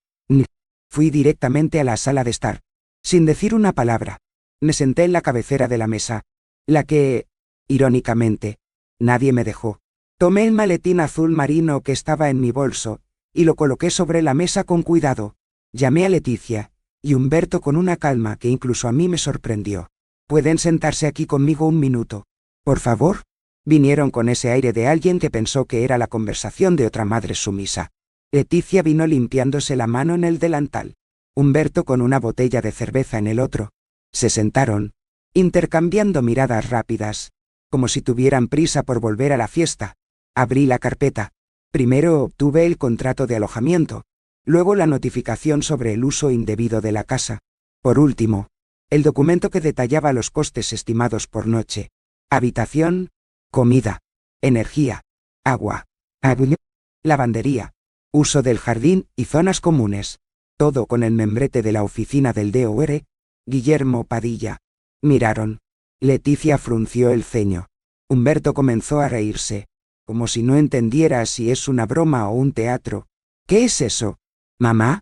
[SPEAKER 1] fui directamente a la sala de estar. Sin decir una palabra. Me senté en la cabecera de la mesa. La que, irónicamente, nadie me dejó. Tomé el maletín azul marino que estaba en mi bolso, y lo coloqué sobre la mesa con cuidado. Llamé a Leticia y Humberto con una calma que incluso a mí me sorprendió. ¿Pueden sentarse aquí conmigo un minuto? Por favor. Vinieron con ese aire de alguien que pensó que era la conversación de otra madre sumisa. Leticia vino limpiándose la mano en el delantal. Humberto con una botella de cerveza en el otro. Se sentaron, intercambiando miradas rápidas, como si tuvieran prisa por volver a la fiesta. Abrí la carpeta. Primero obtuve el contrato de alojamiento, luego la notificación sobre el uso indebido de la casa. Por último, el documento que detallaba los costes estimados por noche. Habitación, comida, energía, agua, lavandería, uso del jardín y zonas comunes. Todo con el membrete de la oficina del DOR, Guillermo Padilla. Miraron. Leticia frunció el ceño. Humberto comenzó a reírse, como si no entendiera si es una broma o un teatro. ¿Qué es eso, mamá?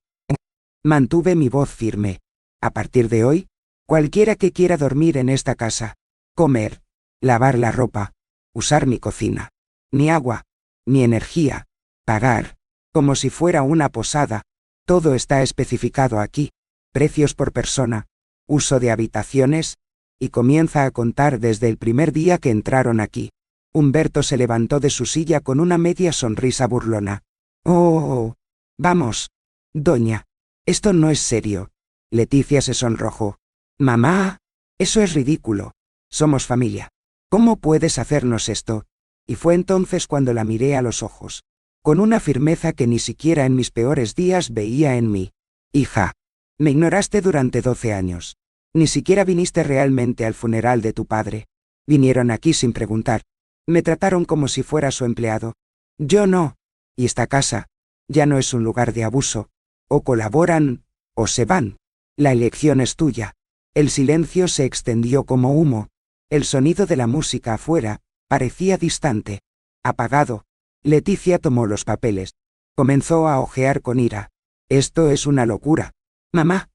[SPEAKER 1] Mantuve mi voz firme. A partir de hoy, cualquiera que quiera dormir en esta casa, comer, lavar la ropa, usar mi cocina, ni agua, ni energía, pagar, como si fuera una posada, todo está especificado aquí, precios por persona, uso de habitaciones, y comienza a contar desde el primer día que entraron aquí. Humberto se levantó de su silla con una media sonrisa burlona. Oh, vamos, doña, esto no es serio. Leticia se sonrojó. Mamá, eso es ridículo. Somos familia. ¿Cómo puedes hacernos esto? Y fue entonces cuando la miré a los ojos, con una firmeza que ni siquiera en mis peores días veía en mí. Hija, me ignoraste durante 12 años. Ni siquiera viniste realmente al funeral de tu padre. Vinieron aquí sin preguntar. Me trataron como si fuera su empleado. Yo no. Y esta casa ya no es un lugar de abuso. O colaboran, o se van. La elección es tuya. El silencio se extendió como humo. El sonido de la música afuera parecía distante, apagado. Leticia tomó los papeles. Comenzó a hojear con ira. Esto es una locura. Mamá.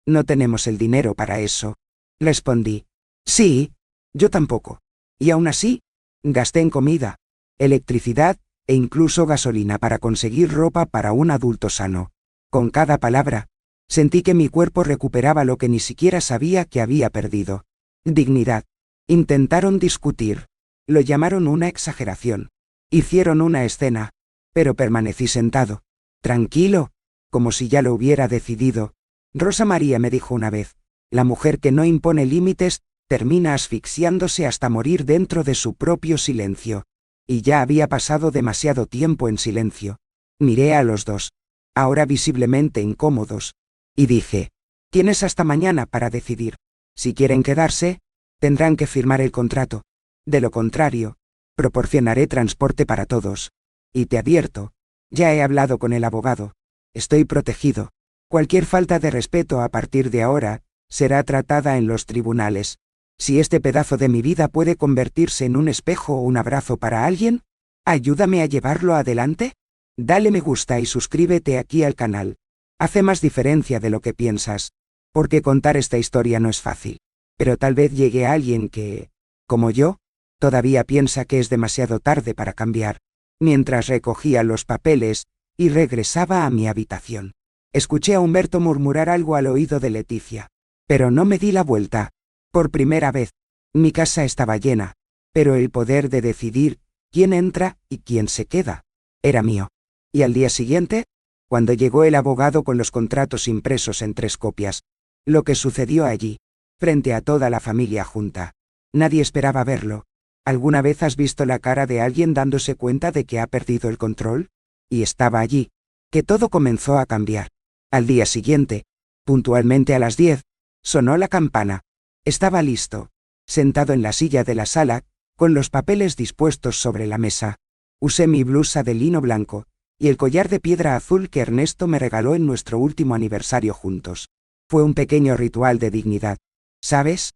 [SPEAKER 1] No tenemos el dinero para eso. Respondí. Sí, yo tampoco. Y aún así, gasté en comida, electricidad e incluso gasolina para conseguir ropa para un adulto sano. Con cada palabra, sentí que mi cuerpo recuperaba lo que ni siquiera sabía que había perdido. Dignidad. Intentaron discutir. Lo llamaron una exageración. Hicieron una escena. Pero permanecí sentado, tranquilo, como si ya lo hubiera decidido. Rosa María me dijo una vez, la mujer que no impone límites, termina asfixiándose hasta morir dentro de su propio silencio. Y ya había pasado demasiado tiempo en silencio. Miré a los dos, ahora visiblemente incómodos, y dije, tienes hasta mañana para decidir. Si quieren quedarse, tendrán que firmar el contrato. De lo contrario, proporcionaré transporte para todos. Y te advierto, ya he hablado con el abogado. Estoy protegido. Cualquier falta de respeto a partir de ahora será tratada en los tribunales. Si este pedazo de mi vida puede convertirse en un espejo o un abrazo para alguien, ayúdame a llevarlo adelante. Dale me gusta y suscríbete aquí al canal. Hace más diferencia de lo que piensas, porque contar esta historia no es fácil. Pero tal vez llegue a alguien que, como yo, todavía piensa que es demasiado tarde para cambiar. Mientras recogía los papeles y regresaba a mi habitación, escuché a Humberto murmurar algo al oído de Leticia. Pero no me di la vuelta. Por primera vez, mi casa estaba llena, pero el poder de decidir quién entra y quién se queda era mío. Y al día siguiente, cuando llegó el abogado con los contratos impresos en 3 copias, lo que sucedió allí, frente a toda la familia junta, nadie esperaba verlo. ¿Alguna vez has visto la cara de alguien dándose cuenta de que ha perdido el control? Y estaba allí, que todo comenzó a cambiar. Al día siguiente, puntualmente a las 10, sonó la campana. Estaba listo, sentado en la silla de la sala, con los papeles dispuestos sobre la mesa. Usé mi blusa de lino blanco y el collar de piedra azul que Ernesto me regaló en nuestro último aniversario juntos. Fue un pequeño ritual de dignidad, ¿sabes?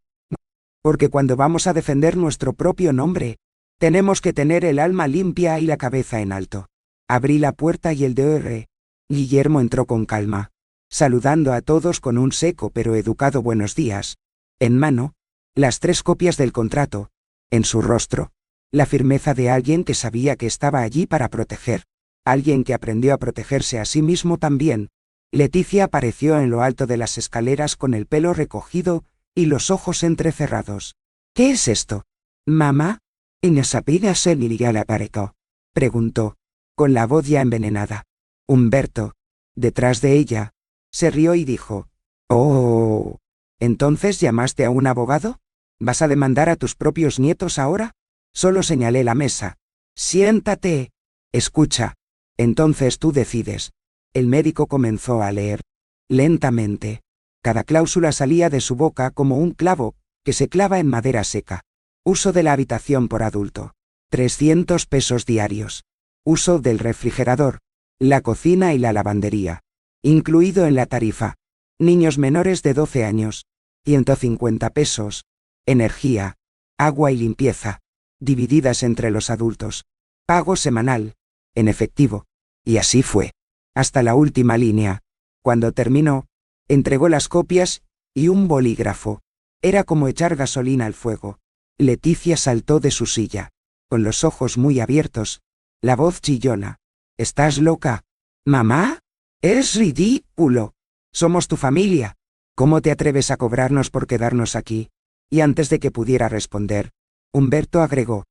[SPEAKER 1] Porque cuando vamos a defender nuestro propio nombre, tenemos que tener el alma limpia y la cabeza en alto. Abrí la puerta y el Dr. Guillermo entró con calma, saludando a todos con un seco pero educado buenos días. En mano, Las 3 copias del contrato. En su rostro. La firmeza de alguien que sabía que estaba allí para proteger. Alguien que aprendió a protegerse a sí mismo también. Leticia apareció en lo alto de las escaleras con el pelo recogido y los ojos entrecerrados. ¿Qué es esto? ¿Mamá? ¿Inés apenas se la pareco? Preguntó, con la voz ya envenenada. Humberto, detrás de ella, se rió y dijo, «Oh, ¿entonces llamaste a un abogado? ¿Vas a demandar a tus propios nietos ahora?» Solo señalé la mesa. «Siéntate. Escucha. Entonces tú decides». El médico comenzó a leer. Lentamente. Cada cláusula salía de su boca como un clavo que se clava en madera seca. Uso de la habitación por adulto. 300 pesos diarios. Uso del refrigerador, la cocina y la lavandería. Incluido en la tarifa. Niños menores de 12 años. 150 pesos. Energía, agua y limpieza. Divididas entre los adultos. Pago semanal. En efectivo. Y así fue. Hasta la última línea. Cuando terminó, entregó las copias y un bolígrafo. Era como echar gasolina al fuego. Leticia saltó de su silla, con los ojos muy abiertos, la voz chillona. «¿Estás loca? ¿Mamá? Es ridículo. Somos tu familia. ¿Cómo te atreves a cobrarnos por quedarnos aquí?» Y antes de que pudiera responder, Humberto agregó,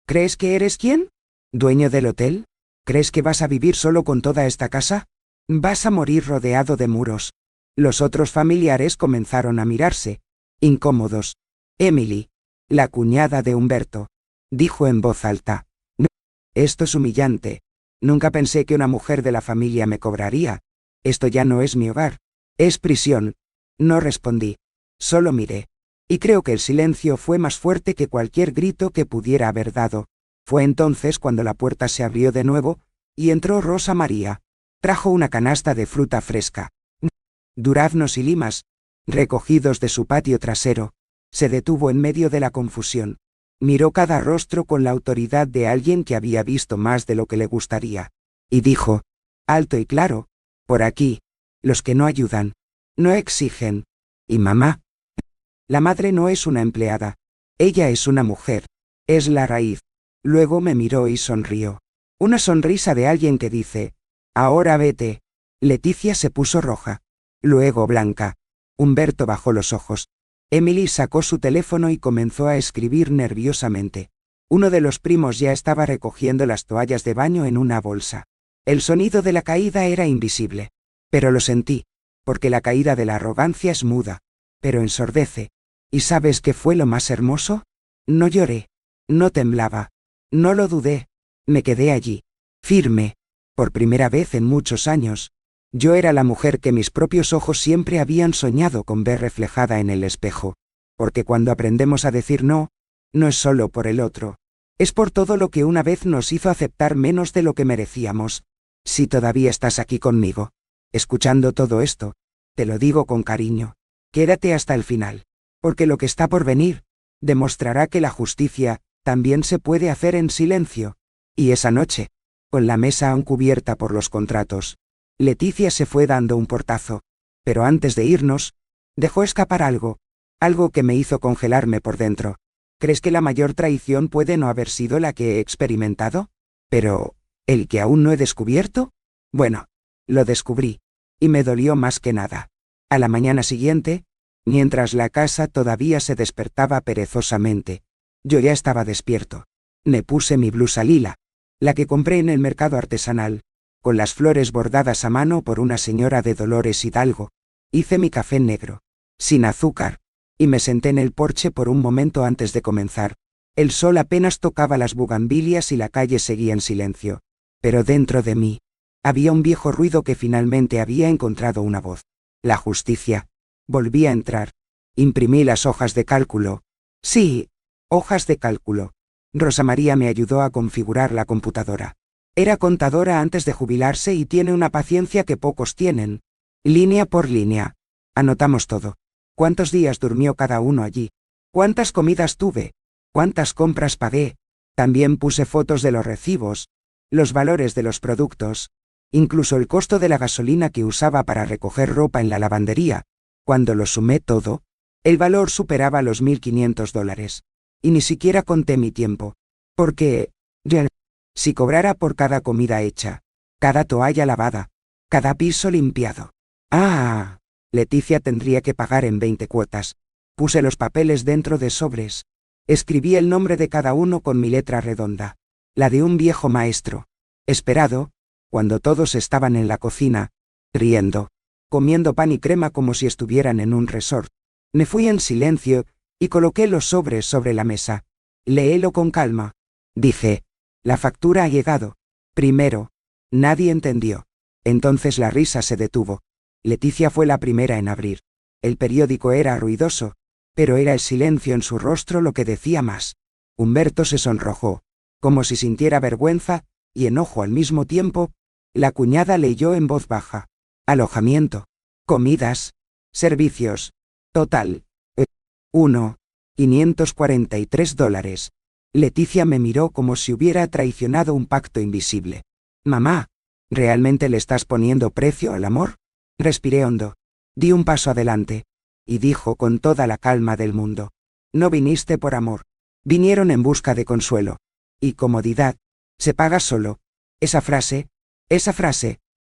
[SPEAKER 1] «¿Crees que eres quién? ¿Dueño del hotel? ¿Crees que vas a vivir solo con toda esta casa? Vas a morir rodeado de muros». Los otros familiares comenzaron a mirarse, incómodos. Emily, la cuñada de Humberto, dijo en voz alta, «No, esto es humillante. Nunca pensé que una mujer de la familia me cobraría. Esto ya no es mi hogar. Es prisión». No respondí. Solo miré. Y creo que el silencio fue más fuerte que cualquier grito que pudiera haber dado. Fue entonces cuando la puerta se abrió de nuevo, y entró Rosa María. Trajo una canasta de fruta fresca. Duraznos y limas, recogidos de su patio trasero. Se detuvo en medio de la confusión. Miró cada rostro con la autoridad de alguien que había visto más de lo que le gustaría. Y dijo, alto y claro, «Por aquí, los que no ayudan, no exigen. ¿Y mamá?» La madre no es una empleada. Ella es una mujer. Es la raíz. Luego me miró y sonrió. Una sonrisa de alguien que dice, «Ahora vete». Leticia se puso roja. Luego blanca. Humberto bajó los ojos. Emily sacó su teléfono y comenzó a escribir nerviosamente. Uno de los primos ya estaba recogiendo las toallas de baño en una bolsa. El sonido de la caída era invisible. Pero lo sentí, porque la caída de la arrogancia es muda, pero ensordece. ¿Y sabes qué fue lo más hermoso? No lloré. No temblaba. No lo dudé. Me quedé allí, firme. Por primera vez en muchos años. Yo era la mujer que mis propios ojos siempre habían soñado con ver reflejada en el espejo. Porque cuando aprendemos a decir no, no es solo por el otro. Es por todo lo que una vez nos hizo aceptar menos de lo que merecíamos. Si todavía estás aquí conmigo, escuchando todo esto, te lo digo con cariño. Quédate hasta el final. Porque lo que está por venir, demostrará que la justicia también se puede hacer en silencio. Y esa noche, con la mesa aún cubierta por los contratos, Leticia se fue dando un portazo. Pero antes de irnos, dejó escapar algo que me hizo congelarme por dentro. ¿Crees que la mayor traición puede no haber sido la que he experimentado? Pero, ¿el que aún no he descubierto? Bueno, lo descubrí, y me dolió más que nada. A la mañana siguiente, mientras la casa todavía se despertaba perezosamente, yo ya estaba despierto. Me puse mi blusa lila, la que compré en el mercado artesanal, con las flores bordadas a mano por una señora de Dolores Hidalgo. Hice mi café negro, sin azúcar, y me senté en el porche por un momento antes de comenzar. El sol apenas tocaba las bugambilias y la calle seguía en silencio. Pero dentro de mí, había un viejo ruido que finalmente había encontrado una voz. La justicia. Volví a entrar. Imprimí las hojas de cálculo. Sí, hojas de cálculo. Rosa María me ayudó a configurar la computadora. Era contadora antes de jubilarse y tiene una paciencia que pocos tienen. Línea por línea. Anotamos todo. ¿Cuántos días durmió cada uno allí? ¿Cuántas comidas tuve? ¿Cuántas compras pagué? También puse fotos de los recibos, los valores de los productos, incluso el costo de la gasolina que usaba para recoger ropa en la lavandería. Cuando lo sumé todo, El valor superaba los $1.500. Y ni siquiera conté mi tiempo. Porque, si cobrara por cada comida hecha, cada toalla lavada, cada piso limpiado. Ah, Leticia tendría que pagar en 20 cuotas. Puse los papeles dentro de sobres. Escribí el nombre de cada uno con mi letra redonda, la de un viejo maestro. Esperado, cuando todos estaban en la cocina, riendo, comiendo pan y crema como si estuvieran en un resort. Me fui en silencio y coloqué los sobres sobre la mesa. Léelo con calma. Dije, la factura ha llegado. Primero. Nadie entendió. Entonces la risa se detuvo. Leticia fue la primera en abrir. El periódico era ruidoso, pero era el silencio en su rostro lo que decía más. Humberto se sonrojó, como si sintiera vergüenza y enojo al mismo tiempo. La cuñada leyó en voz baja. Alojamiento. Comidas. Servicios. Total. 543 $. Leticia me miró como si hubiera traicionado un pacto invisible. Mamá, ¿realmente le estás poniendo precio al amor? Respiré hondo. Di un paso adelante. Y dijo con toda la calma del mundo. No viniste por amor. Vinieron en busca de consuelo. Y comodidad. Se paga solo. Esa frase,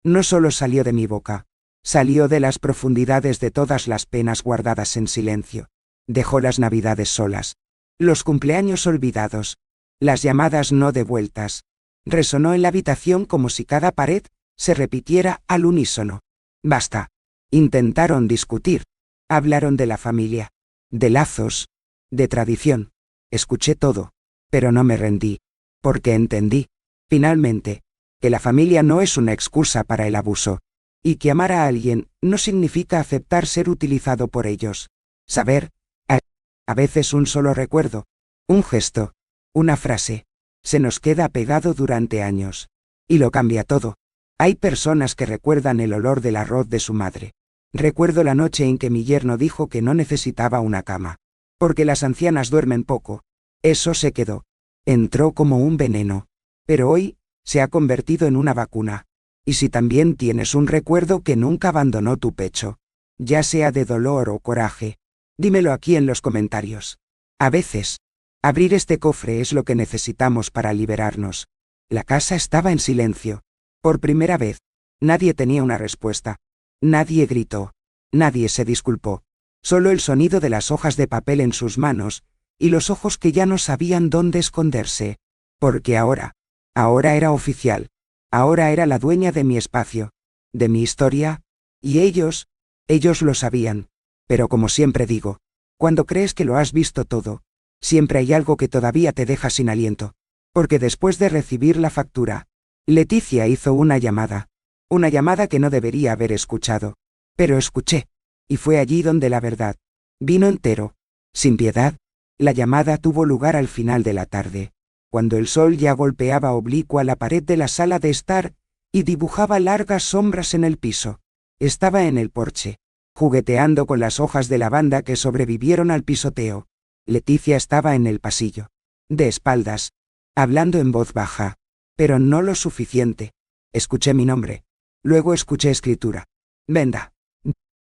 [SPEAKER 1] no solo salió de mi boca. Salió de las profundidades de todas las penas guardadas en silencio. Dejó las navidades solas. Los cumpleaños olvidados. Las llamadas no devueltas. Resonó en la habitación como si cada pared se repitiera al unísono. Basta. Intentaron discutir. Hablaron de la familia. De lazos. De tradición. Escuché todo. Pero no me rendí. Porque entendí, finalmente, que la familia no es una excusa para el abuso. Y que amar a alguien no significa aceptar ser utilizado por ellos. Saber, a veces un solo recuerdo, un gesto, una frase, se nos queda pegado durante años. Y lo cambia todo. Hay personas que recuerdan el olor del arroz de su madre. Recuerdo la noche en que mi yerno dijo que no necesitaba una cama. Porque las ancianas duermen poco. Eso se quedó. Entró como un veneno. Pero hoy, se ha convertido en una vacuna. Y si también tienes un recuerdo que nunca abandonó tu pecho, ya sea de dolor o coraje, dímelo aquí en los comentarios. A veces, abrir este cofre es lo que necesitamos para liberarnos. La casa estaba en silencio. Por primera vez, nadie tenía una respuesta. Nadie gritó. Nadie se disculpó. Solo el sonido de las hojas de papel en sus manos, y los ojos que ya no sabían dónde esconderse. Porque ahora era oficial. Ahora era la dueña de mi espacio, de mi historia, y ellos lo sabían. Pero como siempre digo, cuando crees que lo has visto todo, siempre hay algo que todavía te deja sin aliento. Porque después de recibir la factura, Leticia hizo una llamada que no debería haber escuchado. Pero escuché, y fue allí donde la verdad vino entero, sin piedad. La llamada tuvo lugar al final de la tarde, cuando el sol ya golpeaba oblicua la pared de la sala de estar y dibujaba largas sombras en el piso. Estaba en el porche, jugueteando con las hojas de lavanda que sobrevivieron al pisoteo. Leticia estaba en el pasillo, de espaldas, hablando en voz baja, pero no lo suficiente. Escuché mi nombre. Luego escuché escritura. Venda.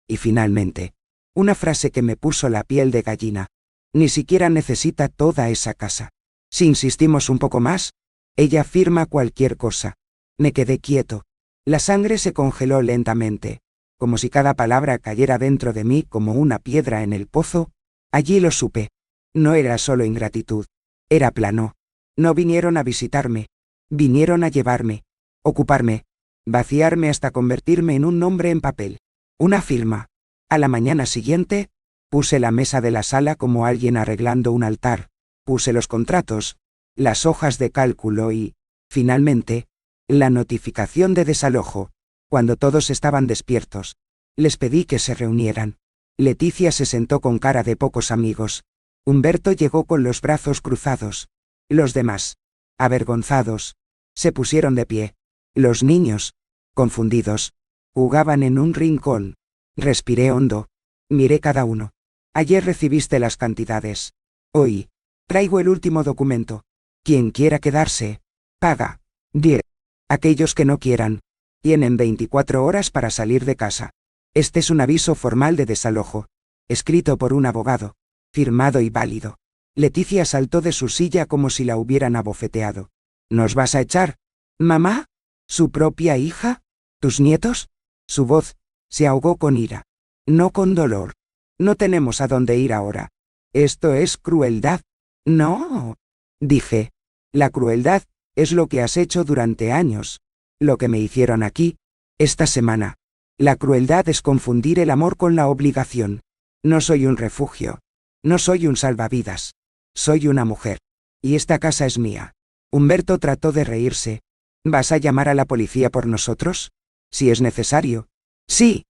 [SPEAKER 1] Y finalmente, una frase que me puso la piel de gallina. Ni siquiera necesita toda esa casa. Si insistimos un poco más, ella firma cualquier cosa. Me quedé quieto. La sangre se congeló lentamente, como si cada palabra cayera dentro de mí como una piedra en el pozo. Allí lo supe. No era solo ingratitud. Era plano. No vinieron a visitarme. Vinieron a llevarme, ocuparme, vaciarme hasta convertirme en un nombre en papel. Una firma. A la mañana siguiente, puse la mesa de la sala como alguien arreglando un altar. Puse los contratos, las hojas de cálculo y, finalmente, la notificación de desalojo. Cuando todos estaban despiertos, les pedí que se reunieran. Leticia se sentó con cara de pocos amigos. Humberto llegó con los brazos cruzados. Los demás, avergonzados, se pusieron de pie. Los niños, confundidos, jugaban en un rincón. Respiré hondo. Miré cada uno. Ayer recibiste las cantidades. Hoy, traigo el último documento. Quien quiera quedarse, paga. 10. Aquellos que no quieran, tienen 24 horas para salir de casa. Este es un aviso formal de desalojo. escrito por un abogado, firmado y válido. Leticia saltó de su silla como si la hubieran abofeteado. ¿Nos vas a echar? ¿Mamá? ¿Su propia hija? ¿Tus nietos? Su voz se ahogó con ira, no con dolor. No tenemos a dónde ir ahora. Esto es crueldad. No, dije. La crueldad es lo que has hecho durante años. Lo que me hicieron aquí, esta semana. La crueldad es confundir el amor con la obligación. No soy un refugio. No soy un salvavidas. Soy una mujer. Y esta casa es mía. Humberto trató de reírse. ¿Vas a llamar a la policía por nosotros? Si es necesario. Sí.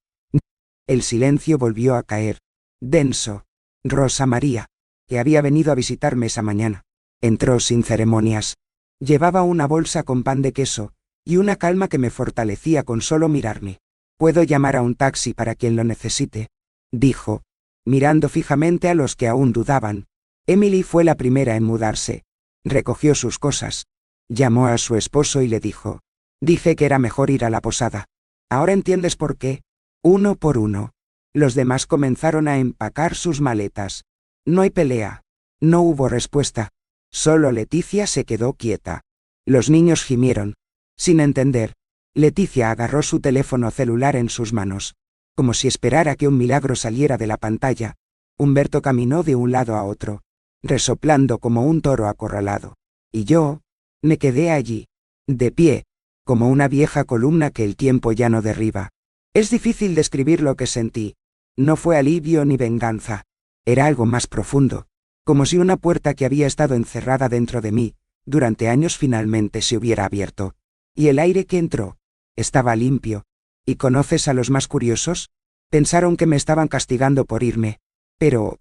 [SPEAKER 1] El silencio volvió a caer. Denso. Rosa María, que había venido a visitarme esa mañana, entró sin ceremonias. Llevaba una bolsa con pan de queso, y una calma que me fortalecía con solo mirarme. «Puedo llamar a un taxi para quien lo necesite», dijo, mirando fijamente a los que aún dudaban. Emily fue la primera en mudarse. Recogió sus cosas. Llamó a su esposo y le dijo: «Dije que era mejor ir a la posada. Ahora entiendes por qué». Uno por uno. Los demás comenzaron a empacar sus maletas. No hay pelea. No hubo respuesta. Solo Leticia se quedó quieta. Los niños gimieron. Sin entender, Leticia agarró su teléfono celular en sus manos. Como si esperara que un milagro saliera de la pantalla, Humberto caminó de un lado a otro, resoplando como un toro acorralado. Y yo me quedé allí, de pie, como una vieja columna que el tiempo ya no derriba. Es difícil describir lo que sentí. No fue alivio ni venganza. Era algo más profundo, como si una puerta que había estado encerrada dentro de mí durante años finalmente se hubiera abierto. Y el aire que entró estaba limpio. ¿Y conoces a los más curiosos? Pensaron que me estaban castigando por irme. Pero,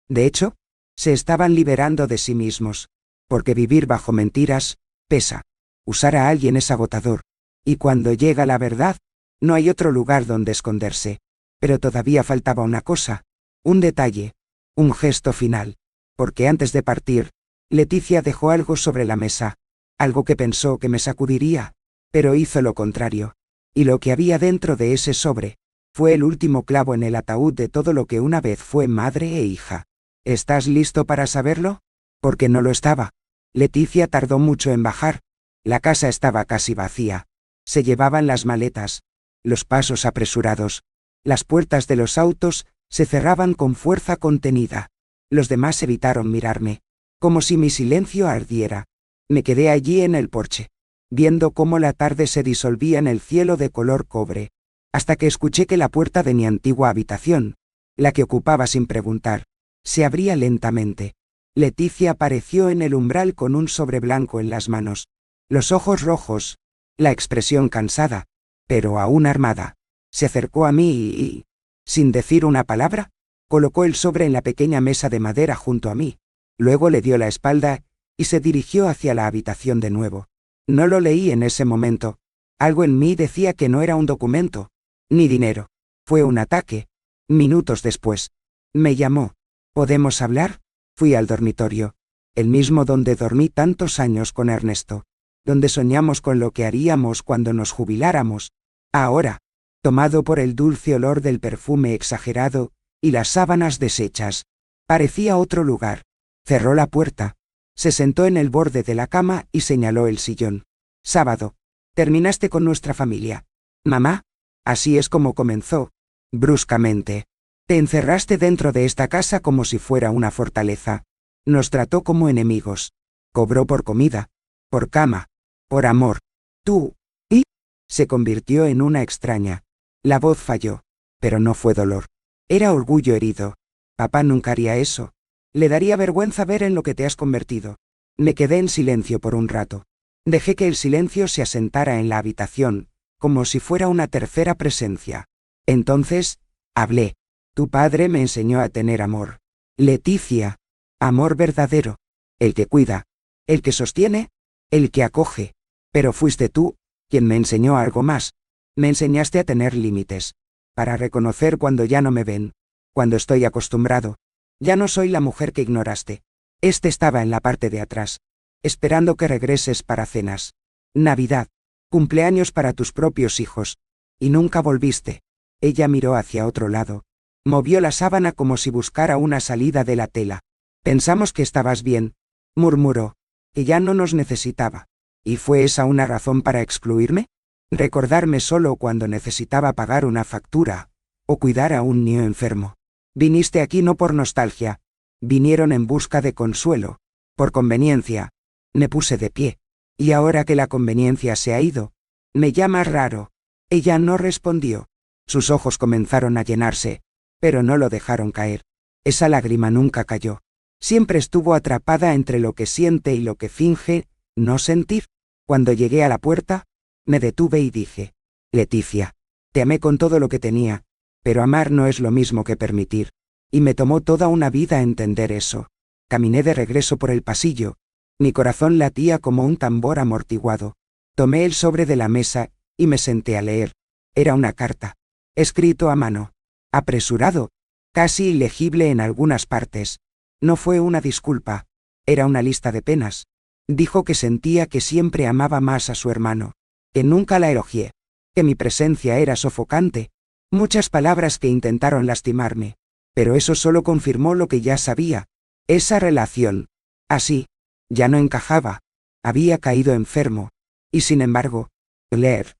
[SPEAKER 1] de hecho, se estaban liberando de sí mismos. Porque vivir bajo mentiras pesa. Usar a alguien es agotador. Y cuando llega la verdad, no hay otro lugar donde esconderse. Pero todavía faltaba una cosa, un detalle, un gesto final. Porque antes de partir, Leticia dejó algo sobre la mesa. Algo que pensó que me sacudiría, pero hizo lo contrario. Y lo que había dentro de ese sobre fue el último clavo en el ataúd de todo lo que una vez fue madre e hija. ¿Estás listo para saberlo? Porque no lo estaba. Leticia tardó mucho en bajar. La casa estaba casi vacía. Se llevaban las maletas, los pasos apresurados. Las puertas de los autos se cerraban con fuerza contenida. Los demás evitaron mirarme, como si mi silencio ardiera. Me quedé allí en el porche, viendo cómo la tarde se disolvía en el cielo de color cobre, hasta que escuché que la puerta de mi antigua habitación, la que ocupaba sin preguntar, se abría lentamente. Leticia apareció en el umbral con un sobre blanco en las manos, los ojos rojos, la expresión cansada, pero aún armada. Se acercó a mí y, sin decir una palabra, colocó el sobre en la pequeña mesa de madera junto a mí. Luego le dio la espalda y se dirigió hacia la habitación de nuevo. No lo leí en ese momento. Algo en mí decía que no era un documento, ni dinero. Fue un ataque. Minutos después, me llamó. ¿Podemos hablar? Fui al dormitorio, el mismo donde dormí tantos años con Ernesto, donde soñamos con lo que haríamos cuando nos jubiláramos. Ahora, tomado por el dulce olor del perfume exagerado y las sábanas deshechas, parecía otro lugar. Cerró la puerta, se sentó en el borde de la cama y señaló el sillón. Sábado. Terminaste con nuestra familia. Mamá, así es como comenzó. Bruscamente. Te encerraste dentro de esta casa como si fuera una fortaleza. Nos trató como enemigos. Cobró por comida, por cama, por amor. Tú, y se convirtió en una extraña. La voz falló, pero no fue dolor. Era orgullo herido. Papá nunca haría eso. Le daría vergüenza ver en lo que te has convertido. Me quedé en silencio por un rato. Dejé que el silencio se asentara en la habitación, como si fuera una tercera presencia. Entonces, hablé. Tu padre me enseñó a tener amor. Leticia. Amor verdadero. El que cuida. El que sostiene. El que acoge. Pero fuiste tú quien me enseñó algo más. Me enseñaste a tener límites. Para reconocer cuando ya no me ven. Cuando estoy acostumbrado. Ya no soy la mujer que ignoraste. Este estaba en la parte de atrás, esperando que regreses para cenas, Navidad, cumpleaños para tus propios hijos. Y nunca volviste. Ella miró hacia otro lado. Movió la sábana como si buscara una salida de la tela. Pensamos que estabas bien, murmuró, que ya no nos necesitaba. ¿Y fue esa una razón para excluirme? Recordarme solo cuando necesitaba pagar una factura, o cuidar a un niño enfermo. Viniste aquí no por nostalgia. Vinieron en busca de consuelo. Por conveniencia. Me puse de pie. Y ahora que la conveniencia se ha ido, me llamas raro. Ella no respondió. Sus ojos comenzaron a llenarse, pero no lo dejaron caer. Esa lágrima nunca cayó. Siempre estuvo atrapada entre lo que siente y lo que finge no sentir. Cuando llegué a la puerta, me detuve y dije: Leticia, te amé con todo lo que tenía, pero amar no es lo mismo que permitir. Y me tomó toda una vida entender eso. Caminé de regreso por el pasillo. Mi corazón latía como un tambor amortiguado. Tomé el sobre de la mesa y me senté a leer. Era una carta. Escrito a mano. Apresurado. Casi ilegible en algunas partes. No fue una disculpa. Era una lista de penas. Dijo que sentía que siempre amaba más a su hermano. Que nunca la elogié. Que mi presencia era sofocante. Muchas palabras que intentaron lastimarme. Pero eso solo confirmó lo que ya sabía. Esa relación. Así. Ya no encajaba. Había caído enfermo. Y sin embargo, leer.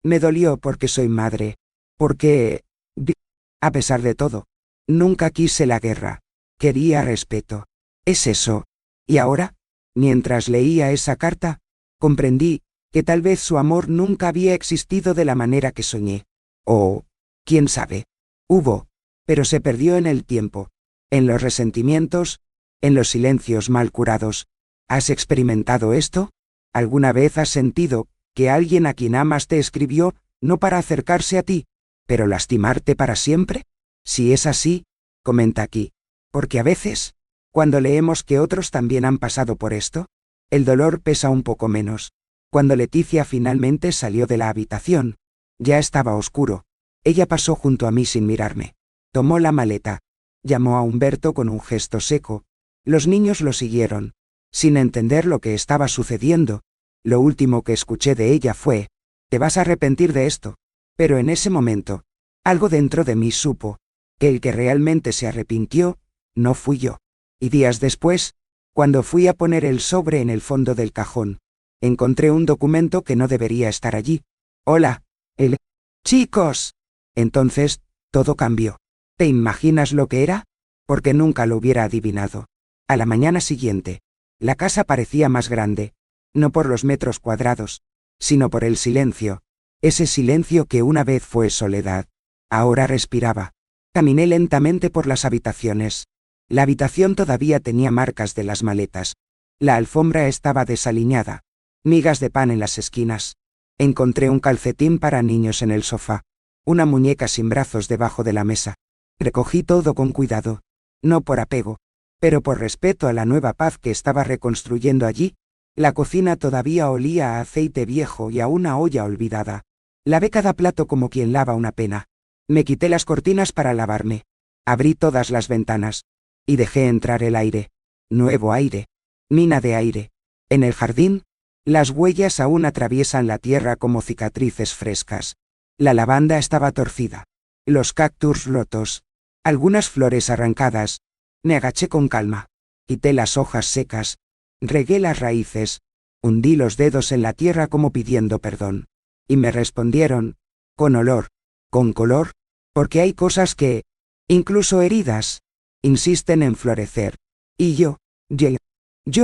[SPEAKER 1] Me dolió porque soy madre. Porque... A pesar de todo, nunca quise la guerra. Quería respeto. Es eso. Y ahora, mientras leía esa carta, comprendí que tal vez su amor nunca había existido de la manera que soñé. O, quién sabe, hubo, pero se perdió en el tiempo, en los resentimientos, en los silencios mal curados. ¿Has experimentado esto? ¿Alguna vez has sentido que alguien a quien amas te escribió, no para acercarse a ti, pero lastimarte para siempre? Si es así, comenta aquí, porque a veces, cuando leemos que otros también han pasado por esto, el dolor pesa un poco menos. Cuando Leticia finalmente salió de la habitación, ya estaba oscuro. Ella pasó junto a mí sin mirarme. Tomó la maleta. Llamó a Humberto con un gesto seco. Los niños lo siguieron, sin entender lo que estaba sucediendo. Lo último que escuché de ella fue: «Te vas a arrepentir de esto». Pero en ese momento, algo dentro de mí supo que el que realmente se arrepintió no fui yo. Y días después, cuando fui a poner el sobre en el fondo del cajón, encontré un documento que no debería estar allí. Hola, el... ¡Chicos! Entonces, todo cambió. ¿Te imaginas lo que era? Porque nunca lo hubiera adivinado. A la mañana siguiente, la casa parecía más grande, no por los metros cuadrados, sino por el silencio. Ese silencio que una vez fue soledad. Ahora respiraba. Caminé lentamente por las habitaciones. La habitación todavía tenía marcas de las maletas. La alfombra estaba desaliñada. Migas de pan en las esquinas. Encontré un calcetín para niños en el sofá. Una muñeca sin brazos debajo de la mesa. Recogí todo con cuidado. No por apego, pero por respeto a la nueva paz que estaba reconstruyendo allí. La cocina todavía olía a aceite viejo y a una olla olvidada. Lavé cada plato como quien lava una pena. Me quité las cortinas para lavarme. Abrí todas las ventanas. Y dejé entrar el aire. Nuevo aire. Mina de aire. En el jardín, las huellas aún atraviesan la tierra como cicatrices frescas. La lavanda estaba torcida. Los cactus rotos. Algunas flores arrancadas. Me agaché con calma. Quité las hojas secas. Regué las raíces. Hundí los dedos en la tierra como pidiendo perdón. Y me respondieron, con olor, con color, porque hay cosas que, incluso heridas, insisten en florecer. Y yo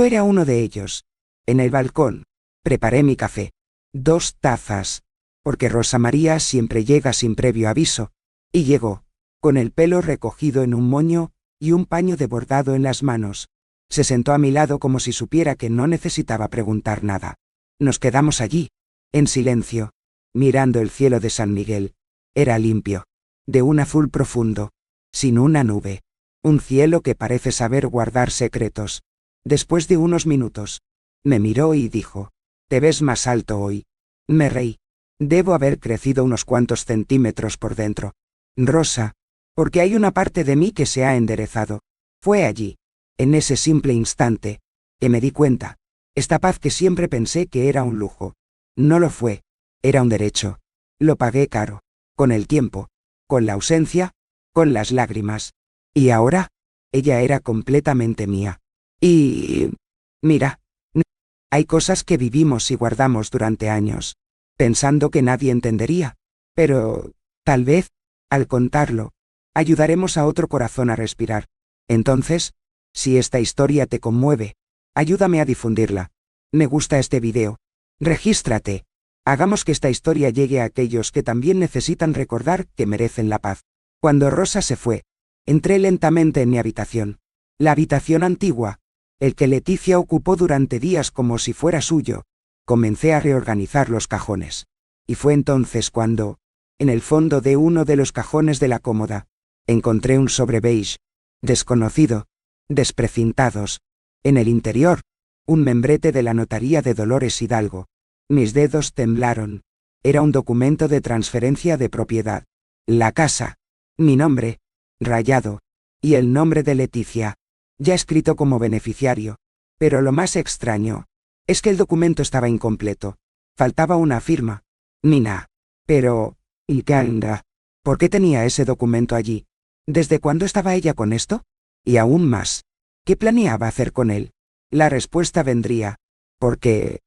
[SPEAKER 1] era uno de ellos. En el balcón, preparé mi café. 2 tazas, porque Rosa María siempre llega sin previo aviso. Y llegó, con el pelo recogido en un moño y un paño de bordado en las manos. Se sentó a mi lado como si supiera que no necesitaba preguntar nada. Nos quedamos allí, en silencio, mirando el cielo de San Miguel. Era limpio, de un azul profundo, sin una nube. Un cielo que parece saber guardar secretos. Después de unos minutos, me miró y dijo: «Te ves más alto hoy». Me reí. Debo haber crecido unos cuantos centímetros por dentro. Rosa, porque hay una parte de mí que se ha enderezado. Fue allí, en ese simple instante, que me di cuenta. Esta paz que siempre pensé que era un lujo. No lo fue. Era un derecho. Lo pagué caro. Con el tiempo. Con la ausencia. con las lágrimas. Y ahora, ella era completamente mía. Y... mira, hay cosas que vivimos y guardamos durante años, pensando que nadie entendería. Pero, tal vez, al contarlo, ayudaremos a otro corazón a respirar. Entonces, si esta historia te conmueve, ayúdame a difundirla. Me gusta este video. Regístrate. Hagamos que esta historia llegue a aquellos que también necesitan recordar que merecen la paz. Cuando Rosa se fue, entré lentamente en mi habitación. La habitación antigua, el que Leticia ocupó durante días como si fuera suyo. Comencé a reorganizar los cajones. Y fue entonces cuando, en el fondo de uno de los cajones de la cómoda, encontré un sobre beige, desconocido, desprecintados. En el interior, un membrete de la notaría de Dolores Hidalgo. Mis dedos temblaron. Era un documento de transferencia de propiedad. La casa, mi nombre, rayado, y el nombre de Leticia, ya escrito como beneficiario. Pero lo más extraño es que el documento estaba incompleto. Faltaba una firma. Nina. Pero, ¿y qué anda? ¿Por qué tenía ese documento allí? ¿Desde cuándo estaba ella con esto? Y aún más, ¿qué planeaba hacer con él? La respuesta vendría, porque...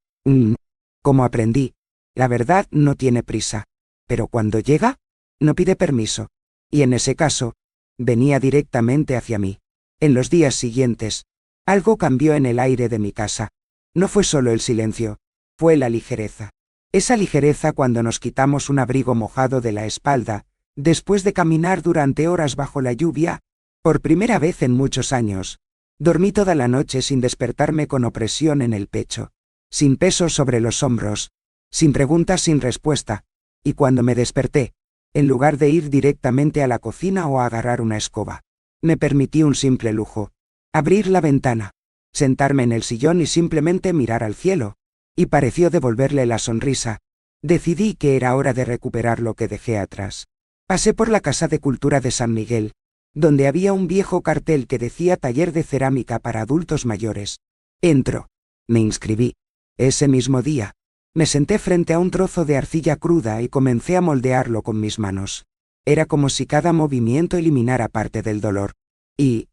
[SPEAKER 1] como aprendí, la verdad no tiene prisa. Pero cuando llega, no pide permiso. Y en ese caso, venía directamente hacia mí. En los días siguientes, algo cambió en el aire de mi casa. No fue solo el silencio, fue la ligereza. Esa ligereza cuando nos quitamos un abrigo mojado de la espalda, después de caminar durante horas bajo la lluvia, por primera vez en muchos años. Dormí toda la noche sin despertarme con opresión en el pecho, sin peso sobre los hombros, sin preguntas sin respuesta, y cuando me desperté, en lugar de ir directamente a la cocina o a agarrar una escoba, me permití un simple lujo: abrir la ventana, sentarme en el sillón y simplemente mirar al cielo, y pareció devolverle la sonrisa. Decidí que era hora de recuperar lo que dejé atrás. Pasé por la Casa de Cultura de San Miguel, donde había un viejo cartel que decía taller de cerámica para adultos mayores. Entro. Me inscribí. Ese mismo día, me senté frente a un trozo de arcilla cruda y comencé a moldearlo con mis manos. Era como si cada movimiento eliminara parte del dolor. Y,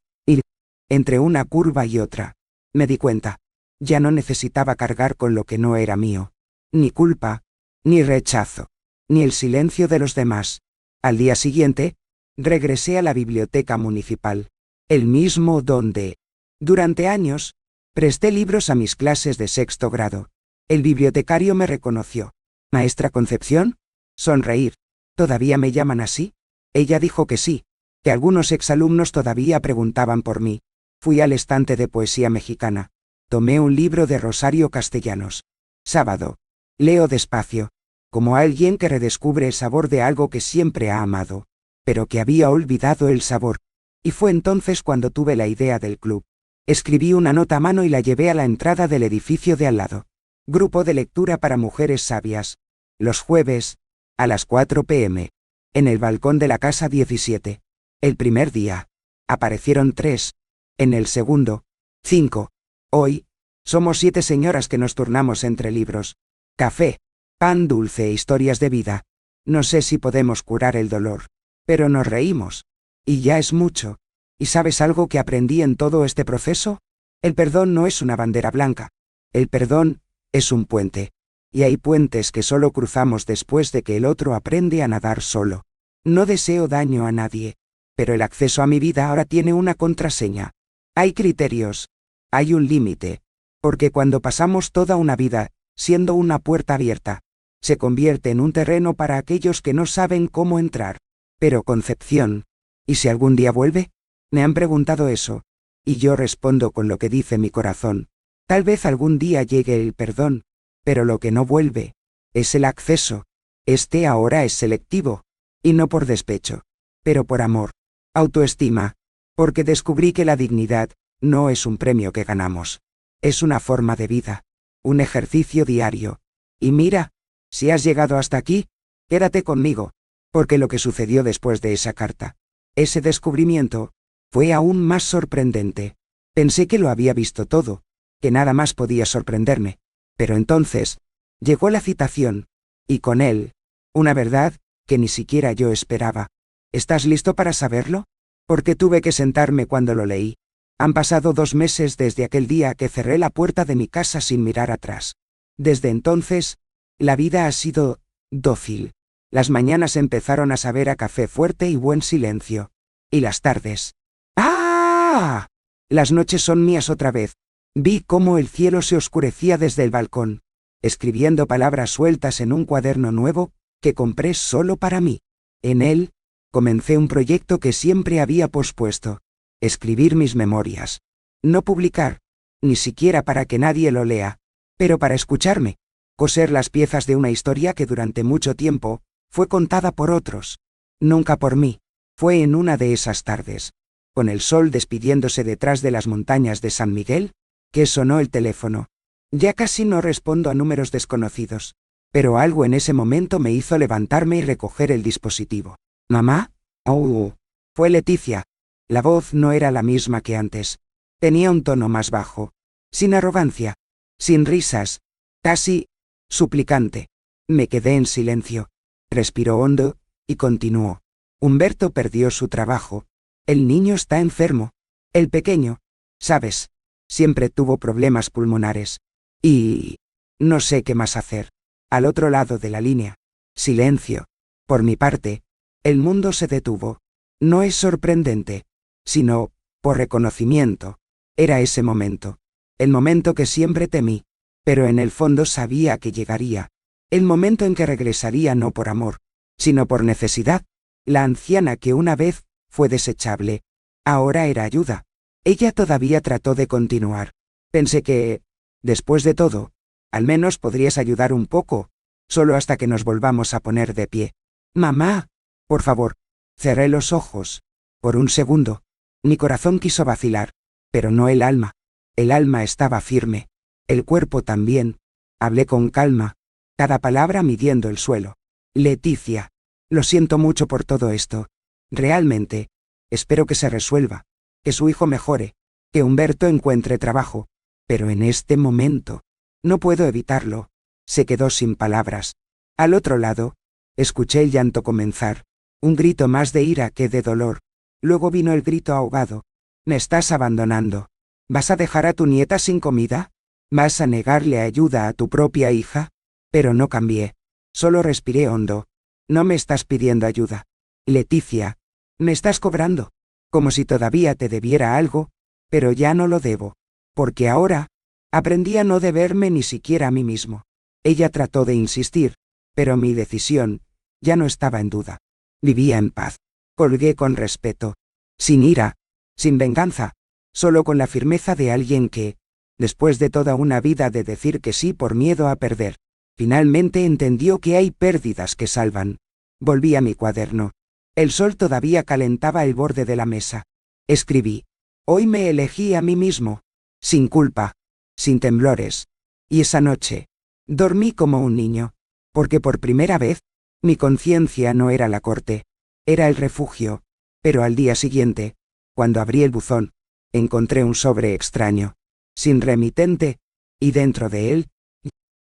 [SPEAKER 1] entre una curva y otra, me di cuenta. Ya no necesitaba cargar con lo que no era mío. Ni culpa, ni rechazo, ni el silencio de los demás. Al día siguiente, regresé a la biblioteca municipal, el mismo donde, durante años, presté libros a mis clases de 6º grado. El bibliotecario me reconoció. ¿Maestra Concepción? Sonreír. ¿Todavía me llaman así? Ella dijo que sí, que algunos exalumnos todavía preguntaban por mí. Fui al estante de poesía mexicana. Tomé un libro de Rosario Castellanos. Sábado. Leo despacio, como alguien que redescubre el sabor de algo que siempre ha amado, pero que había olvidado el sabor. Y fue entonces cuando tuve la idea del club. Escribí una nota a mano y la llevé a la entrada del edificio de al lado. Grupo de lectura para mujeres sabias. Los jueves, a las 4 p.m. En el balcón de la casa 17. El primer día, aparecieron 3. En el segundo, 5. Hoy, somos 7 señoras que nos turnamos entre libros, café, pan dulce e historias de vida. No sé si podemos curar el dolor, pero nos reímos. Y ya es mucho. ¿Y sabes algo que aprendí en todo este proceso? El perdón no es una bandera blanca. El perdón es un puente. Y hay puentes que solo cruzamos después de que el otro aprende a nadar solo. No deseo daño a nadie, pero el acceso a mi vida ahora tiene una contraseña. Hay criterios. Hay un límite. Porque cuando pasamos toda una vida, siendo una puerta abierta, se convierte en un terreno para aquellos que no saben cómo entrar. Pero Concepción, ¿y si algún día vuelve? Me han preguntado eso, y yo respondo con lo que dice mi corazón. Tal vez algún día llegue el perdón, pero lo que no vuelve es el acceso. Este ahora es selectivo, y no por despecho, pero por amor, autoestima, porque descubrí que la dignidad no es un premio que ganamos. Es una forma de vida, un ejercicio diario. Y mira, si has llegado hasta aquí, quédate conmigo, porque lo que sucedió después de esa carta, ese descubrimiento, fue aún más sorprendente. Pensé que lo había visto todo, que nada más podía sorprenderme. Pero entonces, llegó la citación, y con él, una verdad que ni siquiera yo esperaba. ¿Estás listo para saberlo? Porque tuve que sentarme cuando lo leí. Han pasado 2 meses desde aquel día que cerré la puerta de mi casa sin mirar atrás. Desde entonces, la vida ha sido dócil. Las mañanas empezaron a saber a café fuerte y buen silencio. Y las tardes. ¡Ah! Las noches son mías otra vez. Vi cómo el cielo se oscurecía desde el balcón, escribiendo palabras sueltas en un cuaderno nuevo que compré solo para mí. En él, comencé un proyecto que siempre había pospuesto: escribir mis memorias. No publicar, ni siquiera para que nadie lo lea, pero para escucharme, coser las piezas de una historia que durante mucho tiempo fue contada por otros. Nunca por mí. Fue en una de esas tardes, con el sol despidiéndose detrás de las montañas de San Miguel, que sonó el teléfono. Ya casi no respondo a números desconocidos, pero algo en ese momento me hizo levantarme y recoger el dispositivo. ¿Mamá? Oh. Fue Leticia. La voz no era la misma que antes. Tenía un tono más bajo, sin arrogancia, sin risas, casi suplicante. Me quedé en silencio. Respiró hondo y continuó. Humberto perdió su trabajo. El niño está enfermo. El pequeño, ¿sabes? Siempre tuvo problemas pulmonares. Y no sé qué más hacer. Al otro lado de la línea. Silencio. Por mi parte, el mundo se detuvo. No es sorprendente, sino por reconocimiento. Era ese momento. El momento que siempre temí, pero en el fondo sabía que llegaría. El momento en que regresaría no por amor, sino por necesidad. La anciana que una vez fue desechable, ahora era ayuda. Ella todavía trató de continuar. Pensé que, después de todo, al menos podrías ayudar un poco, solo hasta que nos volvamos a poner de pie. Mamá, por favor. Cerré los ojos. Por un segundo. Mi corazón quiso vacilar, pero no el alma. El alma estaba firme. El cuerpo también. Hablé con calma, cada palabra midiendo el suelo. Leticia, lo siento mucho por todo esto. Realmente, espero que se resuelva, que su hijo mejore, que Humberto encuentre trabajo. Pero en este momento, no puedo evitarlo. Se quedó sin palabras. Al otro lado, escuché el llanto comenzar, un grito más de ira que de dolor. Luego vino el grito ahogado. ¿Me estás abandonando? ¿Vas a dejar a tu nieta sin comida? ¿Vas a negarle ayuda a tu propia hija? Pero no cambié. Solo respiré hondo. No me estás pidiendo ayuda. Leticia, me estás cobrando. Como si todavía te debiera algo, pero ya no lo debo. Porque ahora, aprendí a no deberme ni siquiera a mí mismo. Ella trató de insistir, pero mi decisión ya no estaba en duda. Vivía en paz. Colgué con respeto. Sin ira, sin venganza, solo con la firmeza de alguien que, después de toda una vida de decir que sí por miedo a perder, finalmente entendió que hay pérdidas que salvan. Volví a mi cuaderno. El sol todavía calentaba el borde de la mesa. Escribí. Hoy me elegí a mí mismo, sin culpa, sin temblores. Y esa noche, dormí como un niño, porque por primera vez, mi conciencia no era la corte, era el refugio. Pero al día siguiente, cuando abrí el buzón, encontré un sobre extraño, sin remitente, y dentro de él,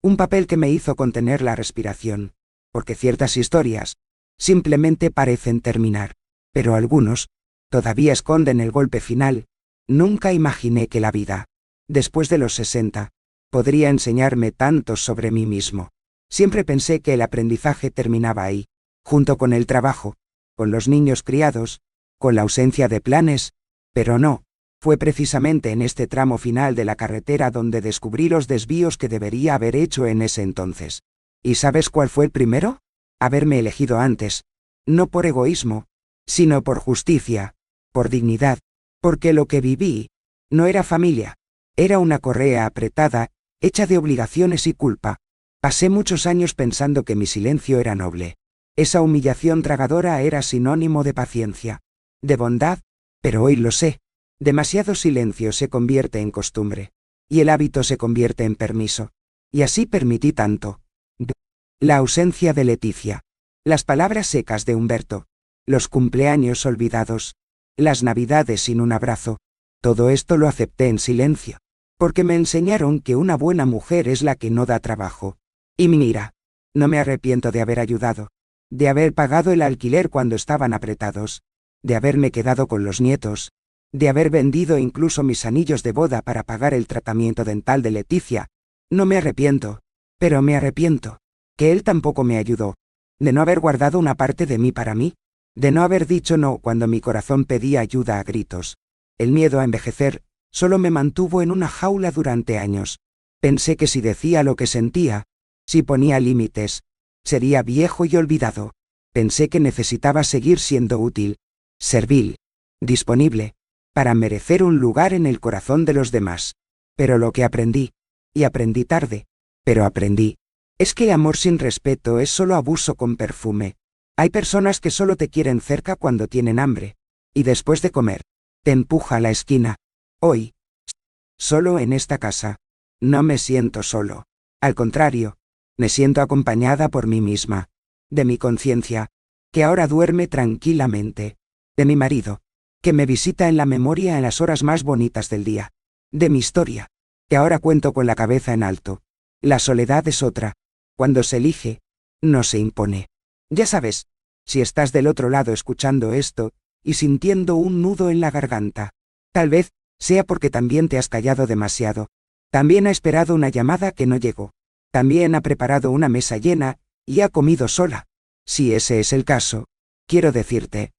[SPEAKER 1] un papel que me hizo contener la respiración, porque ciertas historias simplemente parecen terminar, pero algunos todavía esconden el golpe final. Nunca imaginé que la vida, después de los 60, podría enseñarme tanto sobre mí mismo. Siempre pensé que el aprendizaje terminaba ahí, junto con el trabajo, con los niños criados, con la ausencia de planes, pero no. Fue precisamente en este tramo final de la carretera donde descubrí los desvíos que debería haber hecho en ese entonces. ¿Y sabes cuál fue el primero? Haberme elegido antes. No por egoísmo, sino por justicia, por dignidad, porque lo que viví no era familia, era una correa apretada, hecha de obligaciones y culpa. Pasé muchos años pensando que mi silencio era noble. Esa humillación tragadora era sinónimo de paciencia, de bondad, pero hoy lo sé. Demasiado silencio se convierte en costumbre, y el hábito se convierte en permiso. Y así permití tanto. La ausencia de Leticia, las palabras secas de Humberto, los cumpleaños olvidados, las navidades sin un abrazo. Todo esto lo acepté en silencio, porque me enseñaron que una buena mujer es la que no da trabajo. Y mira, no me arrepiento de haber ayudado. de haber pagado el alquiler cuando estaban apretados, de haberme quedado con los nietos, de haber vendido incluso mis anillos de boda para pagar el tratamiento dental de Leticia. No me arrepiento, pero me arrepiento, que él tampoco me ayudó, de no haber guardado una parte de mí para mí, de no haber dicho no cuando mi corazón pedía ayuda a gritos. El miedo a envejecer solo me mantuvo en una jaula durante años. Pensé que si decía lo que sentía, si ponía límites, sería viejo y olvidado. Pensé que necesitaba seguir siendo útil, servil, disponible, para merecer un lugar en el corazón de los demás. Pero lo que aprendí, y aprendí tarde, pero aprendí, es que amor sin respeto es solo abuso con perfume. Hay personas que solo te quieren cerca cuando tienen hambre, y después de comer, te empuja a la esquina. Hoy, solo en esta casa, no me siento solo. Al contrario, me siento acompañada por mí misma, de mi conciencia, que ahora duerme tranquilamente, de mi marido, que me visita en la memoria en las horas más bonitas del día, de mi historia, que ahora cuento con la cabeza en alto. La soledad es otra, cuando se elige, no se impone. Ya sabes, si estás del otro lado escuchando esto, y sintiendo un nudo en la garganta, tal vez sea porque también te has callado demasiado. También ha esperado una llamada que no llegó. También ha preparado una mesa llena, y ha comido sola. Si ese es el caso, quiero decirte,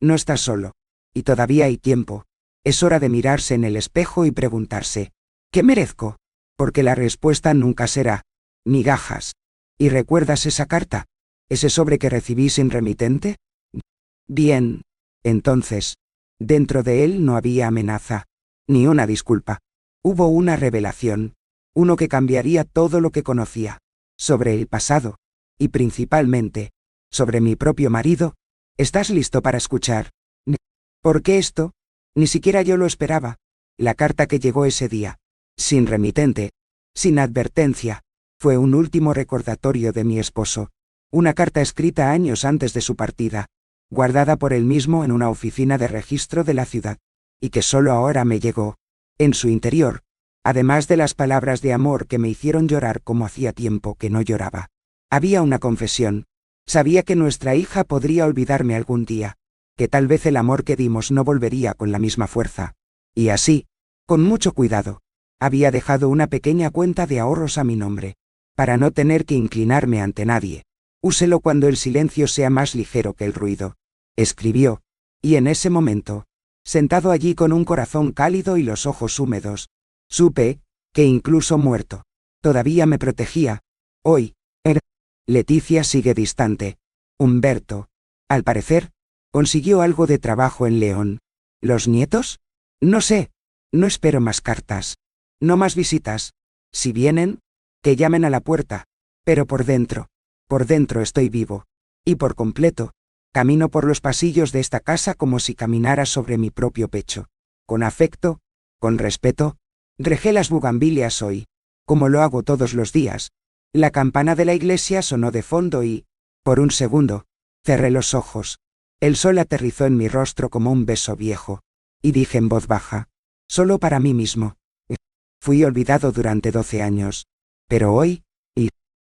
[SPEAKER 1] no estás solo. Y todavía hay tiempo. Es hora de mirarse en el espejo y preguntarse, ¿qué merezco? Porque la respuesta nunca será migajas. ¿Y recuerdas esa carta? ¿Ese sobre que recibí sin remitente? Bien. Entonces, dentro de él no había amenaza, ni una disculpa. Hubo una revelación, uno que cambiaría todo lo que conocía, sobre el pasado, y principalmente, sobre mi propio marido. ¿Estás listo para escuchar? ¿Por qué esto? Ni siquiera yo lo esperaba. La carta que llegó ese día, sin remitente, sin advertencia, fue un último recordatorio de mi esposo. Una carta escrita años antes de su partida, guardada por él mismo en una oficina de registro de la ciudad, y que solo ahora me llegó. En su interior, además de las palabras de amor que me hicieron llorar como hacía tiempo que no lloraba, había una confesión. Sabía que nuestra hija podría olvidarme algún día, que tal vez el amor que dimos no volvería con la misma fuerza. Y así, con mucho cuidado, había dejado una pequeña cuenta de ahorros a mi nombre, para no tener que inclinarme ante nadie. Úselo cuando el silencio sea más ligero que el ruido. Escribió, y en ese momento, sentado allí con un corazón cálido y los ojos húmedos, supe que incluso muerto, todavía me protegía. Hoy, Leticia sigue distante. Humberto, al parecer, consiguió algo de trabajo en León. ¿Los nietos? No sé. No espero más cartas. No más visitas. Si vienen, que llamen a la puerta. Pero por dentro estoy vivo. Y por completo, camino por los pasillos de esta casa como si caminara sobre mi propio pecho. Con afecto, con respeto, regé las bugambilias hoy, como lo hago todos los días. La campana de la iglesia sonó de fondo y, por un segundo, cerré los ojos. El sol aterrizó en mi rostro como un beso viejo, y dije en voz baja, solo para mí mismo. Fui olvidado durante 12 años, pero hoy,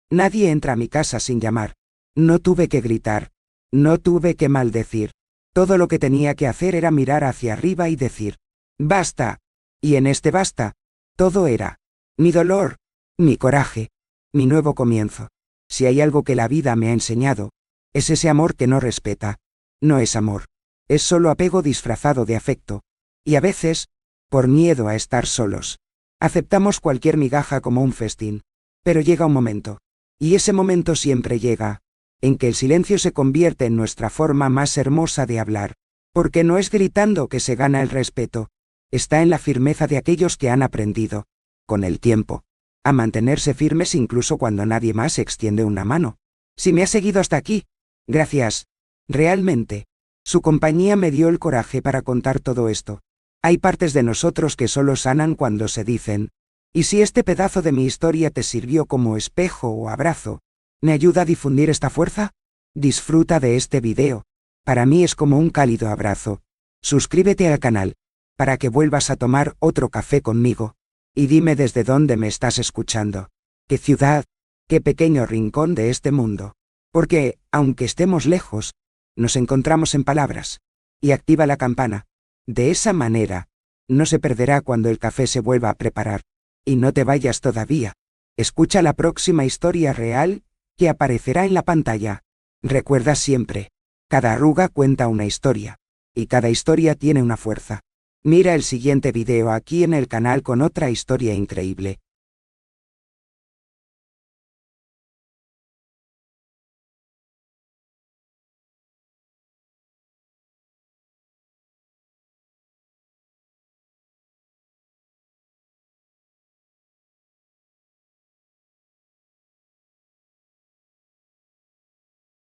[SPEAKER 1] nadie entra a mi casa sin llamar. No tuve que gritar, no tuve que maldecir. Todo lo que tenía que hacer era mirar hacia arriba y decir, basta. Y en este basta, todo era mi dolor, mi coraje, mi nuevo comienzo. Si hay algo que la vida me ha enseñado, es ese amor que no respeta. No es amor, es solo apego disfrazado de afecto. Y a veces, por miedo a estar solos, aceptamos cualquier migaja como un festín. Pero llega un momento, y ese momento siempre llega, en que el silencio se convierte en nuestra forma más hermosa de hablar. Porque no es gritando que se gana el respeto, está en la firmeza de aquellos que han aprendido, con el tiempo, a mantenerse firmes incluso cuando nadie más extiende una mano. Si me has seguido hasta aquí, gracias. Realmente, su compañía me dio el coraje para contar todo esto. Hay partes de nosotros que solo sanan cuando se dicen. Y si este pedazo de mi historia te sirvió como espejo o abrazo, ¿me ayuda a difundir esta fuerza? Disfruta de este video. Para mí es como un cálido abrazo. Suscríbete al canal, para que vuelvas a tomar otro café conmigo. Y dime desde dónde me estás escuchando. ¿Qué ciudad? ¿Qué pequeño rincón de este mundo? Porque, aunque estemos lejos, nos encontramos en palabras. Y activa la campana. De esa manera, no se perderá cuando el café se vuelva a preparar. Y no te vayas todavía. Escucha la próxima historia real que aparecerá en la pantalla. Recuerda siempre, cada arruga cuenta una historia. Y cada historia tiene una fuerza. Mira el siguiente video aquí en el canal con otra historia increíble.